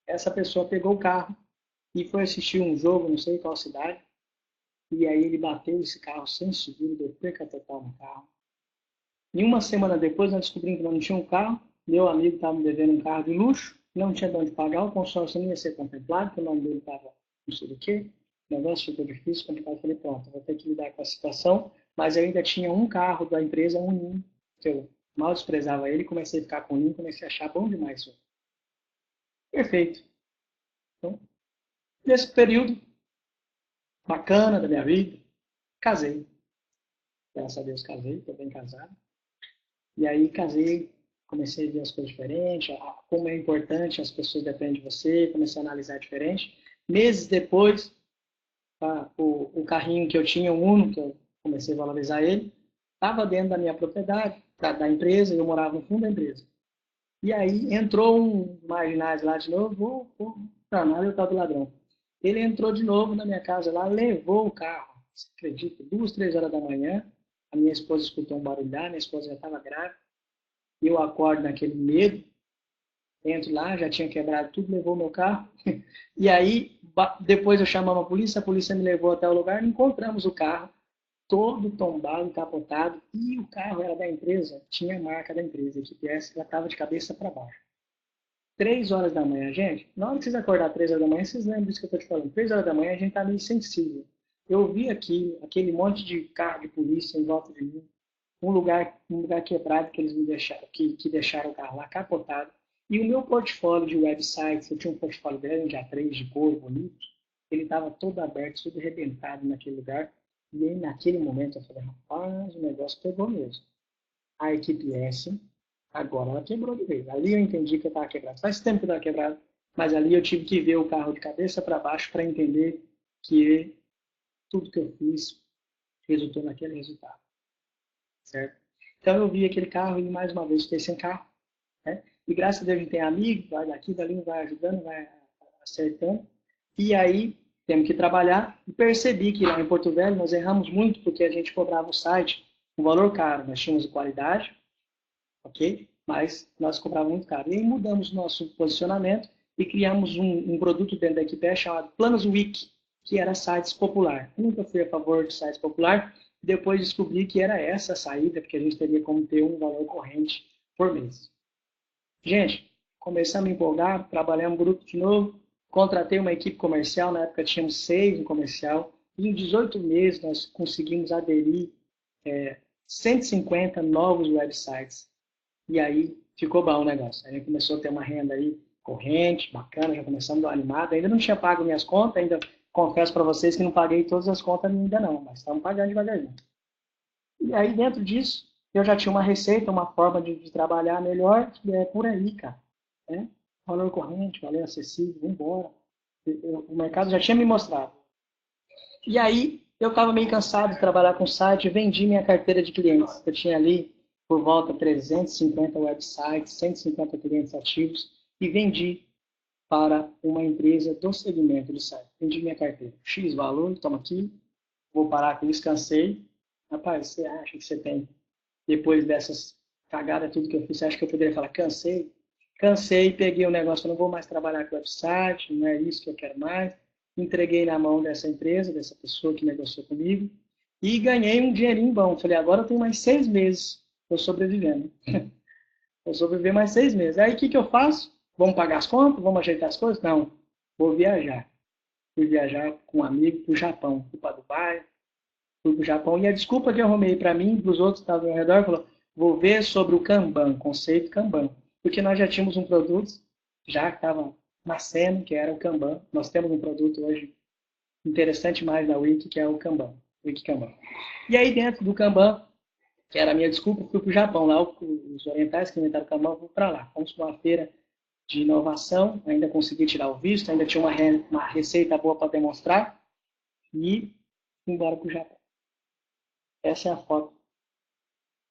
Essa pessoa pegou o carro e foi assistir um jogo, não sei qual cidade, e aí ele bateu esse carro sem seguro, deu perca total no carro. E uma semana depois, nós descobrimos que não tinha um carro, meu amigo estava me devendo um carro de luxo, não tinha de onde pagar, o consórcio não ia ser contemplado, porque o nome dele estava não sei do que, o negócio ficou difícil, complicado, eu falei, pronto, vou ter que lidar com a situação, mas eu ainda tinha um carro da empresa, um Ninho, que eu mal desprezava ele, comecei a ficar com o Ninho, comecei a achar bom demais isso. Perfeito. Então, nesse período bacana da minha vida, casei. Graças a Deus casei, estou bem casado. E aí casei, comecei a ver as coisas diferentes, como é importante, as pessoas dependem de você, comecei a analisar diferente. Meses depois, o carrinho que eu tinha, o Uno, que eu comecei a valorizar ele, estava dentro da minha propriedade, da empresa, e eu morava no fundo da empresa. E aí entrou um marginais lá de novo, não, nada, eu estava do ladrão. Ele entrou de novo na minha casa lá, levou o carro. Você acredita? 2, 3 horas da manhã, a minha esposa escutou um barulhar, minha esposa já estava grávida, e eu acordo naquele medo, entro lá, já tinha quebrado tudo, levou meu carro. E aí, depois eu chamava a polícia me levou até o lugar, encontramos o carro, todo tombado, capotado, e o carro era da empresa, tinha a marca da empresa, a GPS já estava de cabeça para baixo. 3 horas da manhã, gente, na hora que vocês acordarem 3 horas da manhã, vocês lembram disso que eu estou te falando. 3 horas da manhã a gente está meio sensível. Eu vi aqui, aquele monte de carro de polícia em volta de mim, um lugar quebrado que eles me deixaram, que deixaram o carro lá capotado. E o meu portfólio de websites, eu tinha um portfólio grande, A3 de cor, bonito, ele estava todo aberto, tudo arrebentado naquele lugar. E aí, naquele momento, eu falei, rapaz, o negócio pegou mesmo. A equipe S, agora ela quebrou de vez. Ali eu entendi que eu estava quebrado. Faz tempo que eu estava quebrado, mas ali eu tive que ver o carro de cabeça para baixo para entender que tudo que eu fiz resultou naquele resultado. Certo? Então eu vi aquele carro e mais uma vez fiquei sem carro. Né? E graças a Deus a gente tem amigo, vai daqui, dali, vai ajudando, vai acertando. E aí temos que trabalhar e percebi que lá em Porto Velho nós erramos muito porque a gente cobrava o site um valor caro. Nós tínhamos qualidade, ok? Mas nós cobrávamos muito caro. E aí mudamos nosso posicionamento e criamos um produto dentro da equipe chamado Planos Wiki, que era sites popular. Eu nunca fui a favor de sites popular. Depois descobri que era essa a saída, porque a gente teria como ter um valor corrente por mês. Gente, começamos a me empolgar, trabalhamos um grupo de novo, contratei uma equipe comercial, na época tínhamos 6 no comercial, e em 18 meses nós conseguimos aderir 150 novos websites. E aí ficou bom o negócio. A gente começou a ter uma renda aí corrente, bacana, já começamos a dar animado. Ainda não tinha pago minhas contas, ainda confesso para vocês que não paguei todas as contas ainda não, mas estamos pagando devagarzinho. E aí dentro disso, eu já tinha uma receita, uma forma de trabalhar melhor, que é por aí, cara. Né? Valor corrente, valor acessível, vamos embora. O mercado já tinha me mostrado. E aí eu estava meio cansado de trabalhar com site, vendi minha carteira de clientes. Eu tinha ali por volta de 350 websites, 150 clientes ativos, e vendi. para uma empresa do segmento de site. Vendi minha carteira. X valor, toma aqui, vou parar com isso, cansei. Rapaz, você acha que você tem, depois dessas cagadas, tudo que eu fiz, você acha que eu poderia falar, cansei? Cansei, peguei o negócio, não vou mais trabalhar com website, não é isso que eu quero mais. Entreguei na mão dessa empresa, dessa pessoa que negociou comigo, e ganhei um dinheirinho bom. Falei, agora eu tenho mais 6 meses, estou sobrevivendo. Vou sobreviver mais 6 meses. Aí o que eu faço? Vamos pagar as contas? Vamos ajeitar as coisas? Não. Vou viajar. Fui viajar com um amigo para o Japão. Fui para Dubai, fui para o Japão. E a desculpa que eu arrumei para mim e para os outros que estavam ao redor, falou, vou ver sobre o Kanban, conceito Kanban. Porque nós já tínhamos um produto, já que estava nascendo, que era o Kanban. Nós temos um produto hoje interessante mais na Wiki, que é o Kanban. Wiki Kanban. E aí dentro do Kanban, que era a minha desculpa, fui para o Japão. Lá os orientais que inventaram o Kanban, fui para lá. Fomos para uma feira de inovação, ainda consegui tirar o visto, ainda tinha uma receita boa para demonstrar e fui embora para o Japão. Essa é a foto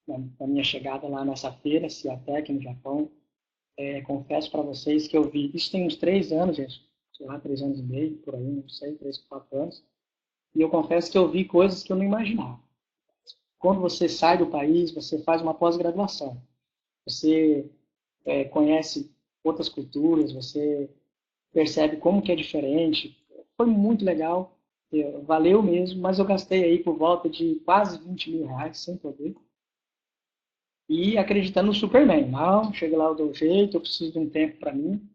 da minha chegada lá nessa feira, Ciatec, no Japão. Confesso para vocês que eu vi, isso tem uns 3 anos, gente, sei lá, 3 anos e meio, por aí, não sei, 3, 4 anos, e eu confesso que eu vi coisas que eu não imaginava. Quando você sai do país, você faz uma pós-graduação, você conhece outras culturas, você percebe como que é diferente. Foi muito legal, valeu mesmo, mas eu gastei aí por volta de quase 20 mil reais, sem poder. E acreditando no Superman. Não, chega lá, eu dou jeito, eu preciso de um tempo para mim,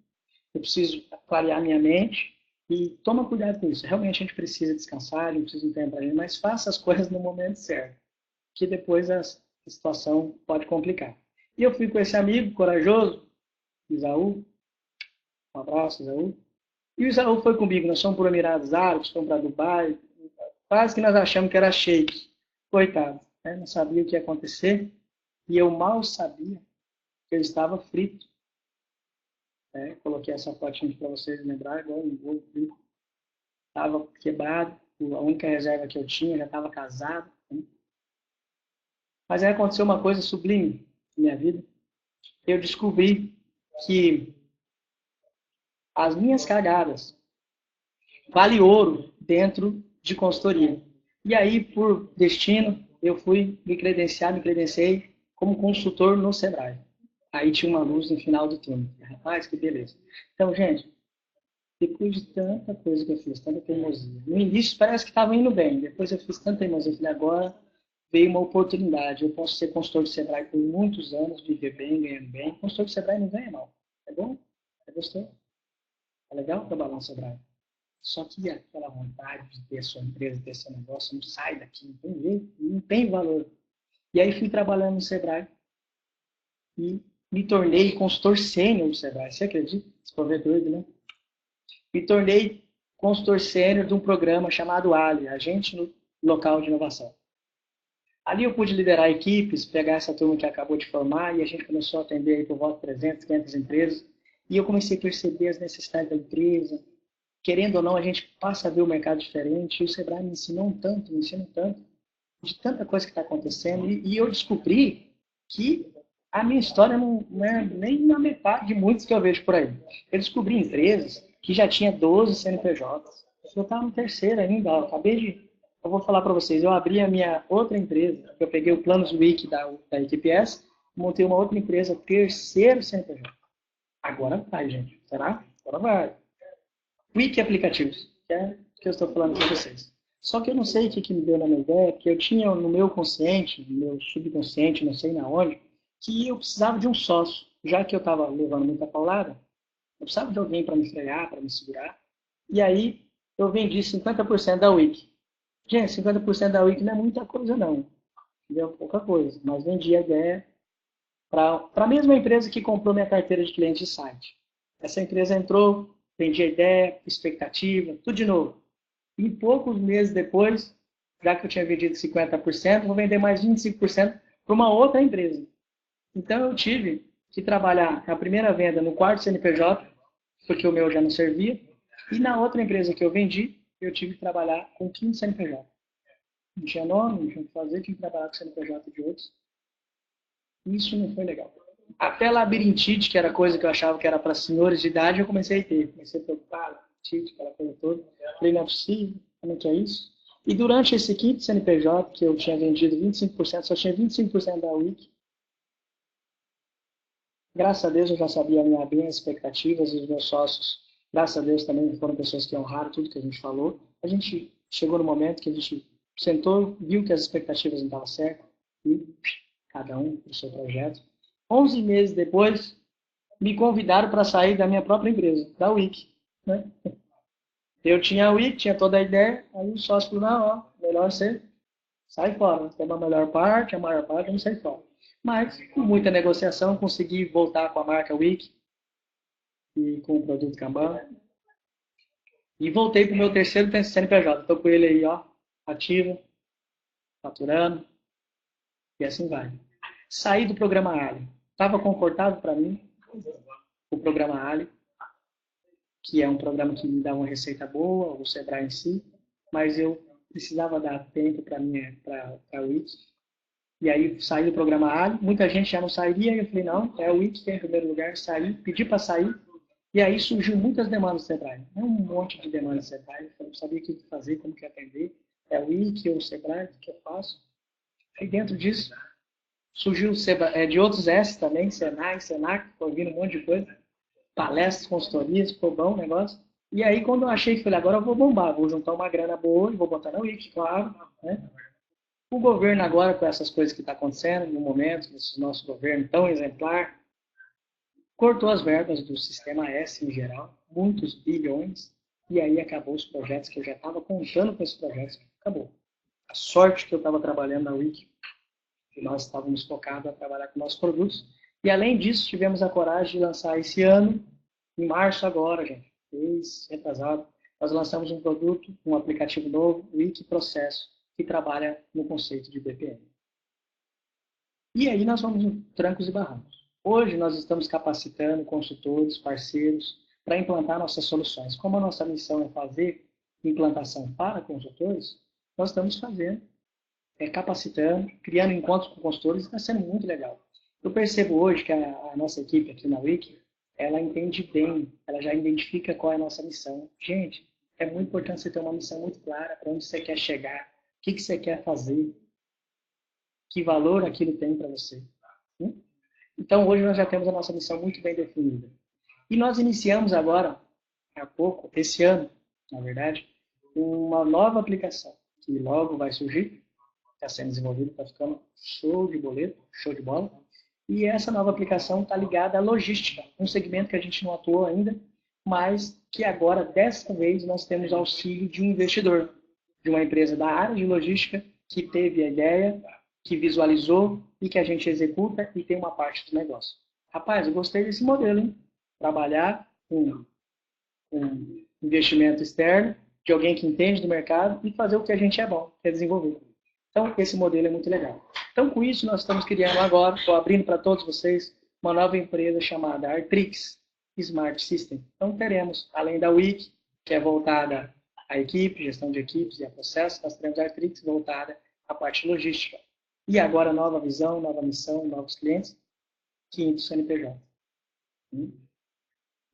eu preciso clarear minha mente. E toma cuidado com isso. Realmente a gente precisa descansar, a gente precisa de um tempo para gente, mas faça as coisas no momento certo, que depois a situação pode complicar. E eu fui com esse amigo corajoso, Isaú, um abraço, Isaú. E o Isaú foi comigo, nós fomos para os Emirados Árabes, fomos para Dubai, quase que nós achamos que era shake. Coitado, né? Não sabia o que ia acontecer. E eu mal sabia que eu estava frito. Né? Coloquei essa fotinha para vocês lembrarem, igual um bolo frito. Estava quebrado, a única reserva que eu tinha, já estava casado. Né? Mas aí aconteceu uma coisa sublime na minha vida. Eu descobri que as minhas cagadas vale ouro dentro de consultoria. E aí, por destino, eu fui me credenciei como consultor no Sebrae. Aí tinha uma luz no final do túnel. Rapaz, que beleza. Então, gente, depois de tanta coisa que eu fiz, tanta teimosia, no início parece que estava indo bem, depois eu fiz tanta teimosia, falei, agora veio uma oportunidade, eu posso ser consultor do Sebrae por muitos anos, viver bem, ganhando bem. Consultor do Sebrae não ganha mal. É bom? É gostoso? É legal trabalhar no Sebrae. Só que aquela vontade de ter a sua empresa, ter seu negócio, não sai daqui, não tem jeito, não tem valor. E aí fui trabalhando no Sebrae e me tornei consultor sênior do Sebrae. Você acredita? Esse povo é doido, né? Me tornei consultor sênior de um programa chamado ALI, Agente Local de Inovação. Ali eu pude liderar equipes, pegar essa turma que acabou de formar e a gente começou a atender aí por volta de 300, 500 empresas. E eu comecei a perceber as necessidades da empresa. Querendo ou não, a gente passa a ver o mercado diferente. E o Sebrae me ensinou um tanto, me ensina um tanto, de tanta coisa que está acontecendo. E eu descobri que a minha história não é nem na metade de muitos que eu vejo por aí. Eu descobri empresas que já tinha 12 CNPJs. Eu estava no terceiro ainda. Eu vou falar para vocês, eu abri a minha outra empresa, eu peguei o Planos Wiki da EQPS, montei uma outra empresa, terceiro CNPJ. Agora vai, gente. Será? Agora vai. Wiki Aplicativos, que é o que eu estou falando com vocês. Só que eu não sei o que me deu na minha ideia, porque eu tinha no meu consciente, no meu subconsciente, não sei na onde, que eu precisava de um sócio. Já que eu estava levando muita paulada, eu precisava de alguém para me frear, para me segurar. E aí eu vendi 50% da Wiki. Gente, 50% da Wiki não é muita coisa não. É pouca coisa. Mas vendi a ideia para a mesma empresa que comprou minha carteira de cliente de site. Essa empresa entrou, vendi a ideia, expectativa, tudo de novo. E poucos meses depois, já que eu tinha vendido 50%, vou vender mais 25% para uma outra empresa. Então eu tive que trabalhar a primeira venda no quarto CNPJ, porque o meu já não servia, e na outra empresa que eu vendi, eu tive que trabalhar com o quinto CNPJ. Não tinha nome, não tinha o que fazer, tinha que trabalhar com o CNPJ de outros. Isso não foi legal. Até labirintite, que era coisa que eu achava que era para senhores de idade, eu comecei a ter. Comecei a preocupar, labirintite, aquela coisa toda. Falei, não é possível, como é que é isso? E durante esse quinto CNPJ, que eu tinha vendido 25%, só tinha 25% da Wiki. Graças a Deus eu já sabia alinhar bem as expectativas e os meus sócios, graças a Deus também foram pessoas que honraram tudo que a gente falou. A gente chegou no momento que a gente sentou, viu que as expectativas não estavam certas e cada um para o seu projeto. 11 meses depois, me convidaram para sair da minha própria empresa, da Wiki. Né? Eu tinha a Wiki, tinha toda a ideia, aí o sócio falou, não, ó, melhor você sai fora. Tem uma melhor parte, a maior parte, vamos sair fora. Mas, com muita negociação, consegui voltar com a marca Wiki e com o produto Kanban. E voltei para o meu terceiro CNPJ. Estou com ele aí, ó, ativo, faturando, e assim vai. Saí do programa Ali. Estava confortável para mim, o programa Ali, que é um programa que me dá uma receita boa, o Sebrae em si, mas eu precisava dar tempo para a Wiki. E aí saí do programa Ali, muita gente já não sairia, e eu falei, não, é o Wiki que é em primeiro lugar, saí, pedi para sair, e aí surgiu muitas demandas do Sebrae, um monte de demandas do Sebrae, eu não sabia o que fazer, como que atender, é o Wiki ou o Sebrae, o que eu faço? Aí dentro disso, surgiu de outros S também, Senai, Senac, foi vindo um monte de coisa, palestras, consultorias, ficou bom o negócio. E aí, quando eu achei, falei, agora eu vou bombar, vou juntar uma grana boa e vou botar na Wiki, claro. Né? O governo agora, com essas coisas que estão acontecendo no momento, nesse nosso governo tão exemplar, cortou as verbas do Sistema S em geral, muitos bilhões, e aí acabou os projetos que eu já estava contando com esses projetos, acabou. A sorte que eu estava trabalhando na Wiki, que nós estávamos focados a trabalhar com nossos produtos, e além disso, tivemos a coragem de lançar esse ano, em março agora, gente, mês retrasado, nós lançamos um produto, um aplicativo novo, Wiki Processo, que trabalha no conceito de BPM. E aí nós vamos em trancos e barrancos. Hoje nós estamos capacitando consultores, parceiros, para implantar nossas soluções. Como a nossa missão é fazer implantação para consultores, nós estamos fazendo, capacitando, criando encontros com consultores, está sendo muito legal. Eu percebo hoje que a nossa equipe aqui na Wiki, ela entende bem, ela já identifica qual é a nossa missão. Gente, é muito importante você ter uma missão muito clara para onde você quer chegar, o que você quer fazer, que valor aquilo tem para você. Então, hoje nós já temos a nossa missão muito bem definida. E nós iniciamos agora, há pouco, esse ano, na verdade, uma nova aplicação, que logo vai surgir, está sendo desenvolvida, está ficando show de boleto, show de bola. E essa nova aplicação está ligada à logística, um segmento que a gente não atuou ainda, mas que agora, dessa vez, nós temos auxílio de um investidor, de uma empresa da área de logística, que teve a ideia, que visualizou e que a gente executa e tem uma parte do negócio. Rapaz, eu gostei desse modelo, hein? Trabalhar com investimento externo, de alguém que entende do mercado e fazer o que a gente é bom, que é desenvolver. Então, esse modelo é muito legal. Então, com isso, nós estamos criando agora, estou abrindo para todos vocês, uma nova empresa chamada Artrix Smart System. Então, teremos, além da Wiki, que é voltada à equipe, gestão de equipes e a processos, nós teremos a Artrix voltada à parte logística. E agora, nova visão, nova missão, novos clientes, quinto CNPJ.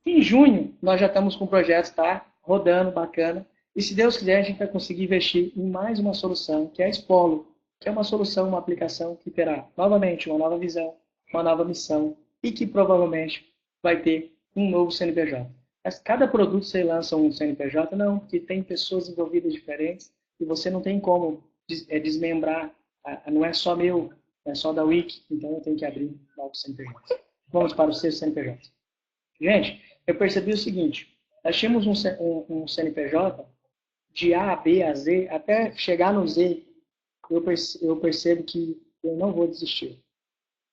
Em junho, nós já estamos com o projeto, tá? Rodando, bacana. E se Deus quiser, a gente vai conseguir investir em mais uma solução, que é a Espolo, que é uma solução, uma aplicação que terá, novamente, uma nova visão, uma nova missão, e que provavelmente vai ter um novo CNPJ. Mas cada produto você lança um CNPJ? Não, porque tem pessoas envolvidas diferentes, e você não tem como desmembrar. Não é só meu, é só da Wiki, então eu tenho que abrir novos CNPJ. Vamos para o sexto CNPJ. Gente, eu percebi o seguinte, nós tínhamos um CNPJ de A, B, a Z, até chegar no Z, eu percebo que eu não vou desistir.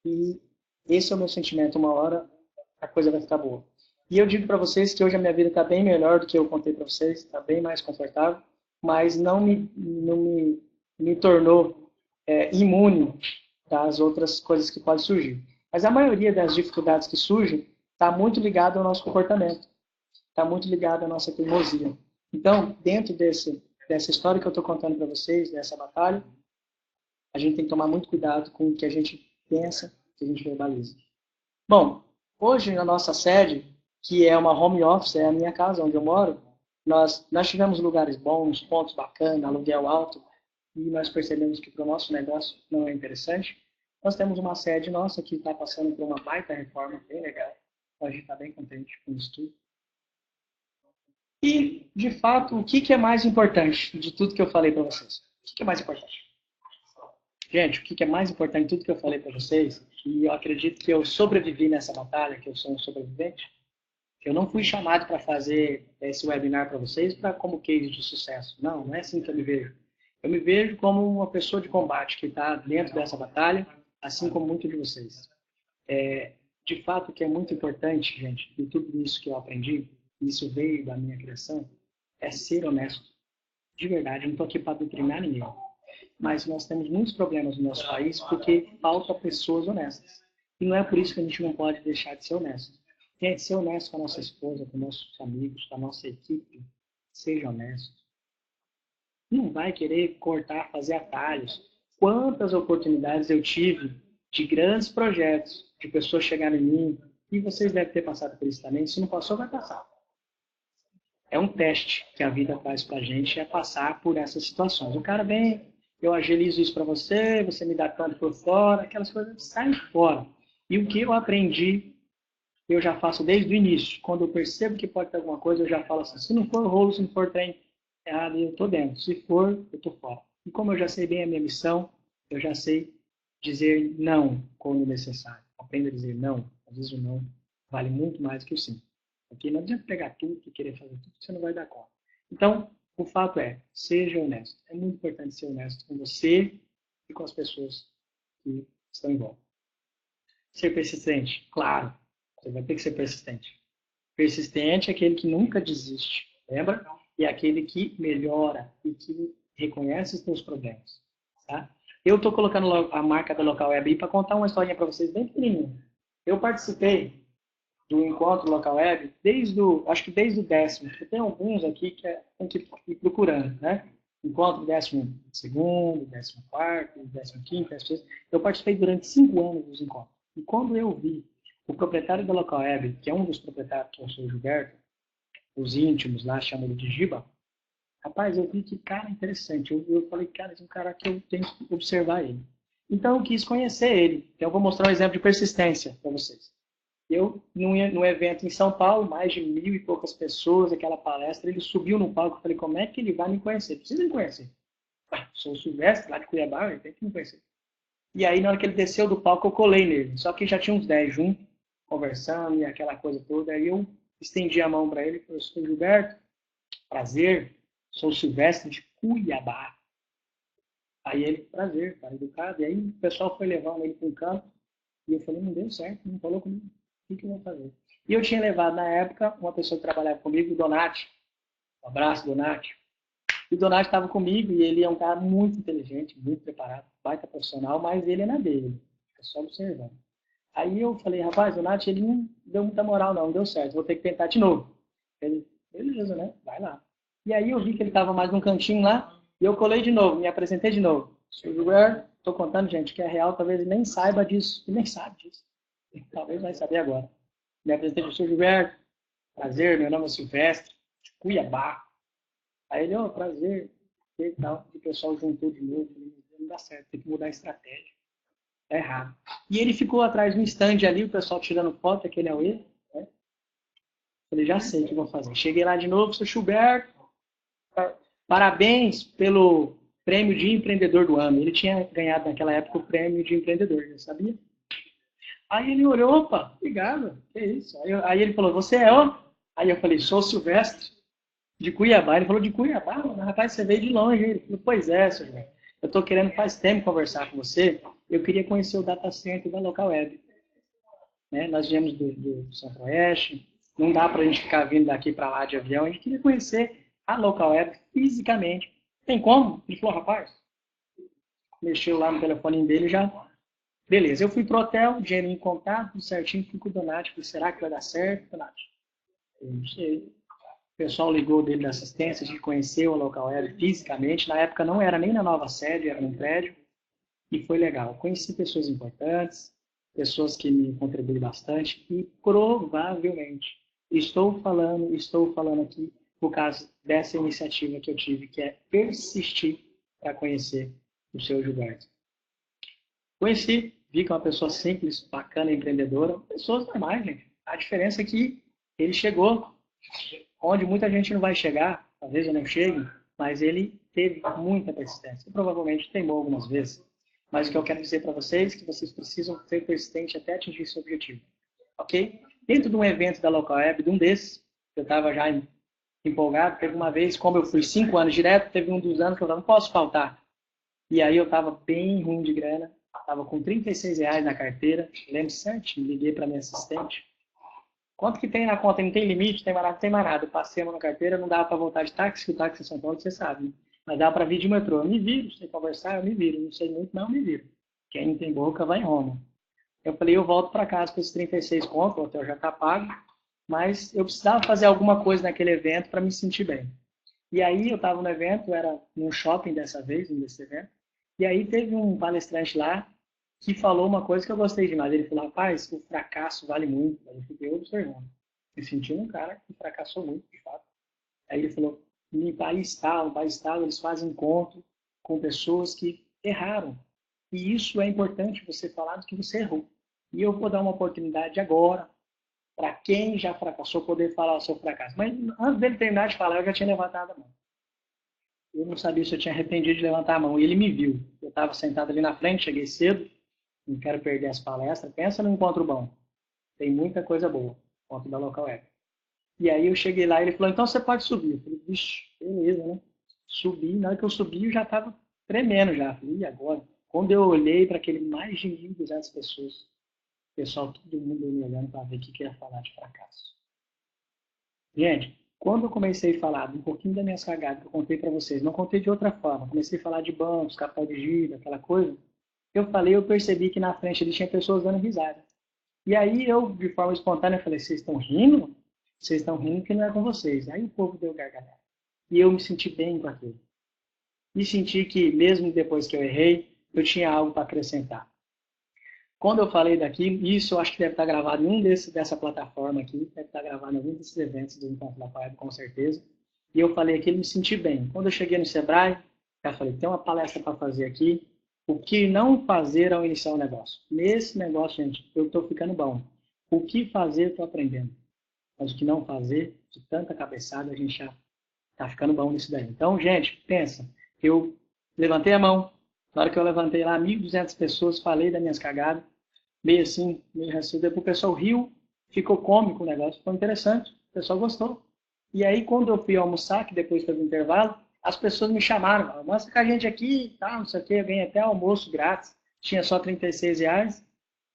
E esse é o meu sentimento, uma hora a coisa vai ficar boa. E eu digo para vocês que hoje a minha vida está bem melhor do que eu contei para vocês, está bem mais confortável, mas não me tornou imune das outras coisas que podem surgir. Mas a maioria das dificuldades que surgem está muito ligado ao nosso comportamento, está muito ligado à nossa teimosia. Então, dentro dessa história que eu estou contando para vocês, dessa batalha, a gente tem que tomar muito cuidado com o que a gente pensa, o que a gente verbaliza. Bom, hoje na nossa sede, que é uma home office, é a minha casa onde eu moro, nós tivemos lugares bons, pontos bacanas, aluguel alto, e nós percebemos que para o nosso negócio não é interessante. Nós temos uma sede nossa que está passando por uma baita reforma, bem legal. A gente está bem contente com isso tudo. E, de fato, o que é mais importante de tudo que eu falei para vocês? O que é mais importante? Gente, o que é mais importante de tudo que eu falei para vocês, e eu acredito que eu sobrevivi nessa batalha, que eu sou um sobrevivente, eu não fui chamado para fazer esse webinar para vocês para como case de sucesso. Não, não é assim que eu me vejo. Eu me vejo como uma pessoa de combate que está dentro dessa batalha, assim como muitos de vocês. De fato, o que é muito importante, gente, de tudo isso que eu aprendi, isso veio da minha criação, é ser honesto. De verdade, eu não estou aqui para doutrinar ninguém. Mas nós temos muitos problemas no nosso país porque falta pessoas honestas. E não é por isso que a gente não pode deixar de ser honesto. Gente, ser honesto com a nossa esposa, com nossos amigos, com a nossa equipe, seja honesto. Não vai querer cortar, fazer atalhos. Quantas oportunidades eu tive de grandes projetos, de pessoas chegarem em mim, e vocês devem ter passado por isso também. Se não passou, vai passar. É um teste que a vida faz pra gente, é passar por essas situações. O cara vem, eu agilizo isso para você, você me dá tanto por fora, aquelas coisas saem fora. E o que eu aprendi, eu já faço desde o início. Quando eu percebo que pode ter alguma coisa, eu já falo assim, se não for rolo, se não for trem errado, eu estou dentro. Se for, eu estou fora. E como eu já sei bem a minha missão, eu já sei dizer não quando necessário. Aprenda a dizer não. Às vezes o não vale muito mais que o sim. Porque não adianta pegar tudo e querer fazer tudo, você não vai dar conta. Então, o fato é, seja honesto. É muito importante ser honesto com você e com as pessoas que estão em volta. Ser persistente, claro. Você vai ter que ser persistente. Persistente é aquele que nunca desiste, lembra? E é aquele que melhora e que reconhece os seus problemas. Tá? Eu estou colocando a marca da Local Web para contar uma historinha para vocês bem pequenininha. Eu participei do encontro Local Web acho que desde o 10º, porque tem alguns aqui que tem que ir procurando, né? Encontro 12º, 14º, 15º, 16º. Eu participei durante 5 anos dos encontros. E quando eu vi o proprietário da Local Web, que é um dos proprietários, que é o seu Gilberto, os íntimos lá chamam ele de Giba, rapaz, eu vi que cara interessante. Eu falei, cara, esse é um cara que eu tenho que observar ele. Então eu quis conhecer ele. Então eu vou mostrar um exemplo de persistência para vocês. Eu, num evento em São Paulo, mais de 1.000 e poucas pessoas, aquela palestra, ele subiu no palco, eu falei, como é que ele vai me conhecer? Precisa me conhecer. Sou o Silvestre, lá de Cuiabá, ele tem que me conhecer. E aí, na hora que ele desceu do palco, eu colei nele. Só que já tinha uns 10 juntos, conversando e aquela coisa toda. Aí eu estendi a mão para ele e falei, sou Gilberto, prazer, sou o Silvestre de Cuiabá. Aí ele, prazer, cara, educado. E aí o pessoal foi levando ele para um canto. E eu falei, não deu certo, não falou comigo. O que eu vou fazer? E eu tinha levado, na época, uma pessoa que trabalhava comigo, o Donati. Um abraço, Donati. E o Donati estava comigo e ele é um cara muito inteligente, muito preparado, baita profissional, mas ele é na dele. É só observando. Aí eu falei, rapaz, o Donati, ele não deu muita moral não deu certo, vou ter que tentar de novo. Ele, beleza, né? Vai lá. E aí eu vi que ele estava mais num cantinho lá, e eu colei de novo, me apresentei de novo. Sr. Gilberto, estou contando, gente, que é real, talvez ele nem saiba disso, ele nem sabe disso. Talvez vai saber agora. Me apresentei para o Sr. Gilberto, prazer, meu nome é Silvestre, de Cuiabá. Aí ele, prazer, e tal. E o pessoal juntou de novo, não dá certo, tem que mudar a estratégia. É errado. E ele ficou atrás de um stand ali, o pessoal tirando foto, aquele é o ele. Né? Falei, já sei o que vou fazer. Cheguei lá de novo, Sr. Gilberto, parabéns pelo prêmio de empreendedor do ano. Ele tinha ganhado naquela época o prêmio de empreendedor, já sabia? Aí ele olhou, opa, obrigado, que isso. Aí ele falou, você é o? Aí eu falei, sou o Silvestre, de Cuiabá. Ele falou, de Cuiabá? Rapaz, você veio de longe. Ele falou, pois é, senhor. Eu estou querendo faz tempo conversar com você. Eu queria conhecer o data center da Local Web. Né? Nós viemos do Centro-Oeste, não dá para a gente ficar vindo daqui para lá de avião. A gente queria conhecer a Local Web fisicamente. Tem como? Ele falou, rapaz, mexeu lá no telefone dele e já... Beleza, eu fui pro hotel, dinheiro em contato, tudo certinho, fui com o Donati, falei, será que vai dar certo, Donati? Eu não sei. O pessoal ligou dele da assistência, a gente conheceu a Local Web fisicamente, na época não era nem na nova sede, era num prédio, e foi legal. Conheci pessoas importantes, pessoas que me contribuem bastante e provavelmente estou falando aqui por causa dessa iniciativa que eu tive, que é persistir para conhecer o seu Gilberto. Conheci, vi que é uma pessoa simples, bacana, empreendedora, pessoas normais, gente. A diferença é que ele chegou onde muita gente não vai chegar, talvez eu não chegue, mas ele teve muita persistência. Provavelmente teimou algumas vezes. Mas o que eu quero dizer para vocês é que vocês precisam ser persistentes até atingir seu objetivo. Ok? Dentro de um evento da Local Web, de um desses, eu estava já empolgado, teve uma vez, como eu fui 5 anos direto, teve um dos anos que eu não posso faltar. E aí eu estava bem ruim de grana, estava com R$ 36 na carteira, lembro certo, liguei para minha assistente. Quanto que tem na conta? Não tem limite, tem barato, tem mais nada. Eu passei a mão na carteira, não dava para voltar de táxi, que o táxi em São Paulo, você sabe, né? Mas dava para vir de metrô. Eu me viro, sem conversar, eu me viro. Não sei muito, mas eu me viro. Quem não tem boca vai em Roma. Eu falei, eu volto para casa com esses 36 contos, o hotel já está pago, mas eu precisava fazer alguma coisa naquele evento para me sentir bem. E aí eu estava no evento, era num shopping dessa vez, nesse evento, e aí teve um palestrante lá que falou uma coisa que eu gostei demais. Ele falou, rapaz, o fracasso vale muito. Aí eu fiquei observando. Me senti um cara que fracassou muito, de fato. Aí ele falou, em país tal, eles fazem encontro com pessoas que erraram. E isso é importante você falar do que você errou. E eu vou dar uma oportunidade agora para quem já fracassou poder falar o seu fracasso. Mas antes dele terminar de falar, eu já tinha levantado a mão. Eu não sabia se eu tinha arrependido de levantar a mão. E ele me viu. Eu estava sentado ali na frente, cheguei cedo, não quero perder as palestras. Pensa no encontro bom. Tem muita coisa boa. Encontro da Local Web. E aí eu cheguei lá e ele falou, então você pode subir. Eu falei, vixe, beleza, né? Subi, na hora que eu subi eu já estava tremendo já. Eu falei, e agora? Quando eu olhei para aquele mais de 1.200 pessoas, o pessoal, todo mundo me olhando para ver o que ia falar de fracasso. Gente, quando eu comecei a falar um pouquinho das minhas cagadas que eu contei para vocês, não contei de outra forma, comecei a falar de bancos, capital de giro, aquela coisa, eu percebi que na frente ele tinha pessoas dando risada. E aí eu, de forma espontânea, falei, vocês estão rindo? Vocês estão rindo que não é com vocês. Aí o povo deu gargalhada. E eu me senti bem com aquilo. E senti que, mesmo depois que eu errei, eu tinha algo para acrescentar. Quando eu falei daqui, isso eu acho que deve estar gravado em dessa plataforma aqui, deve estar gravado em algum desses eventos do Encontro da Web, com certeza. E eu falei aquilo, me senti bem. Quando eu cheguei no Sebrae, eu falei, tem uma palestra para fazer aqui, o que não fazer ao iniciar um negócio. Nesse negócio, gente, eu estou ficando bom. O que fazer, eu estou aprendendo. Mas o que não fazer, de tanta cabeçada, a gente já está ficando bom nisso daí. Então, gente, pensa, eu levantei a mão, na hora que eu levantei lá, 1.200 pessoas, falei das minhas cagadas, meio assim, meio raciocínio. Depois o pessoal riu, ficou cômico o negócio, foi interessante, o pessoal gostou. E aí, quando eu fui almoçar, que depois teve um intervalo, as pessoas me chamaram, mostra com a gente aqui, tá, não sei o quê, eu ganhei até almoço grátis, tinha só R$ 36,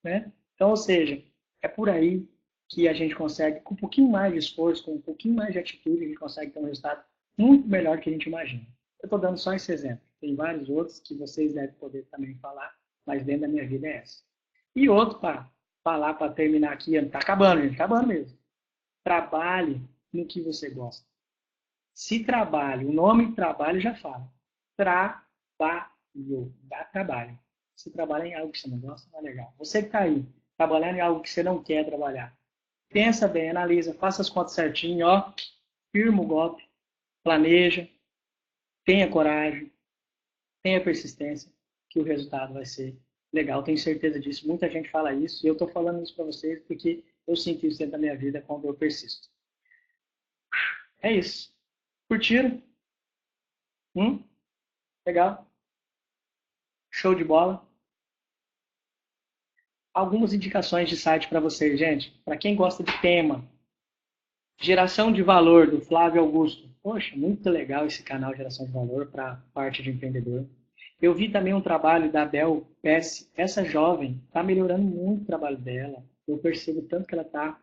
né? Então, ou seja, é por aí que a gente consegue, com um pouquinho mais de esforço, com um pouquinho mais de atitude, a gente consegue ter um resultado muito melhor do que a gente imagina. Eu estou dando só esse exemplo. Tem vários outros que vocês devem poder também falar, mas dentro da minha vida é essa. E outro para falar, para terminar aqui, está acabando, gente, acabando mesmo. Trabalhe no que você gosta. Se trabalho, o nome trabalho já fala. Trabalho, dá trabalho. Se trabalha em algo que você não gosta, não é legal. Você que está aí, trabalhando em algo que você não quer trabalhar, pensa bem, analisa, faça as contas certinho, ó, firma o golpe, planeja, tenha coragem, tenha persistência, que o resultado vai ser legal. Tenho certeza disso. Muita gente fala isso e eu estou falando isso para vocês porque eu sinto isso dentro da minha vida quando eu persisto. É isso. Curtiram? Legal? Show de bola? Algumas indicações de site para vocês, gente. Para quem gosta de tema, Geração de Valor, do Flávio Augusto. Poxa, muito legal esse canal Geração de Valor para parte de empreendedor. Eu vi também um trabalho da Bel Pesce. Essa jovem está melhorando muito o trabalho dela. Eu percebo tanto que ela está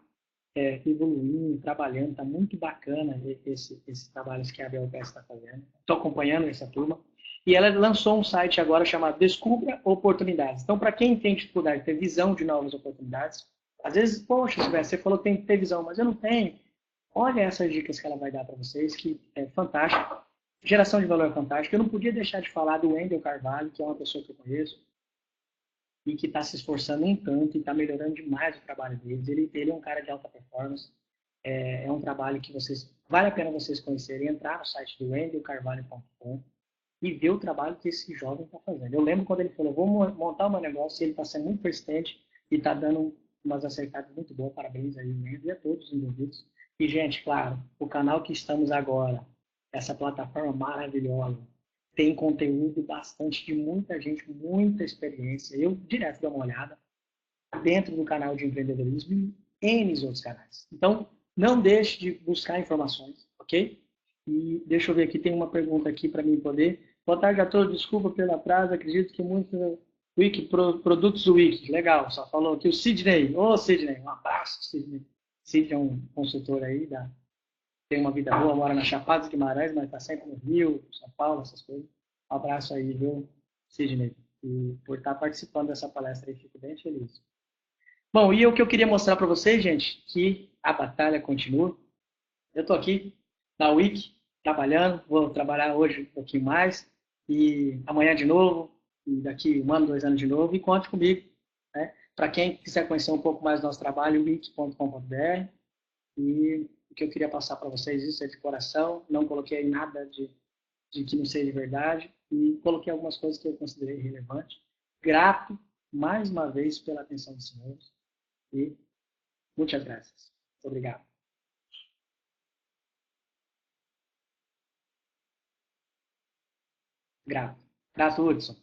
evoluindo, trabalhando. Está muito bacana esse trabalho que a Bel Pesce está fazendo. Estou acompanhando essa turma. E ela lançou um site agora chamado Descubra Oportunidades. Então, para quem tem dificuldade de ter visão de novas oportunidades, às vezes, poxa, você falou que tem que ter visão, mas eu não tenho. Olha essas dicas que ela vai dar para vocês, que é fantástico. Geração de valor é fantástica. Eu não podia deixar de falar do Wendel Carvalho, que é uma pessoa que eu conheço. e que está se esforçando um tanto e está melhorando demais o trabalho deles. Ele é um cara de alta performance. É um trabalho que vale a pena vocês conhecerem, entrar no site do wendelcarvalho.com e ver o trabalho que esse jovem está fazendo. Eu lembro quando ele falou, vou montar um negócio, e ele está sendo muito persistente e está dando umas acertadas muito boas. Parabéns aí, né? E a todos os envolvidos. E, gente, claro, o canal que estamos agora, essa plataforma maravilhosa, tem conteúdo bastante de muita gente, muita experiência. Eu direto dou uma olhada dentro do canal de empreendedorismo e N outros canais. Então, não deixe de buscar informações, ok? E deixa eu ver aqui, tem uma pergunta aqui para mim poder. Boa tarde a todos, desculpa pelo atraso, acredito que muito produtos Wiki, legal, só falou aqui o Sidney. Ô, Sidney, um abraço, Sidney. Sidney é um consultor aí, tem uma vida boa, mora na Chapada dos Guimarães, mas está sempre no Rio, São Paulo, essas coisas. Um abraço aí, viu, Sidney? E por estar participando dessa palestra aí, fico bem feliz. Bom, e o que eu queria mostrar para vocês, gente, que a batalha continua. Eu estou aqui na Wiki, trabalhando, vou trabalhar hoje um pouquinho mais, e amanhã de novo, e daqui 1 ano, 2 anos de novo, e conte comigo. Né? Para quem quiser conhecer um pouco mais do nosso trabalho, wiki.com.br, e o que eu queria passar para vocês, isso é de coração, não coloquei nada de que não seja de verdade, e coloquei algumas coisas que eu considerei relevantes. Grato, mais uma vez, pela atenção dos senhores. E muchas gracias. Obrigado. Grato. Grato, Hudson.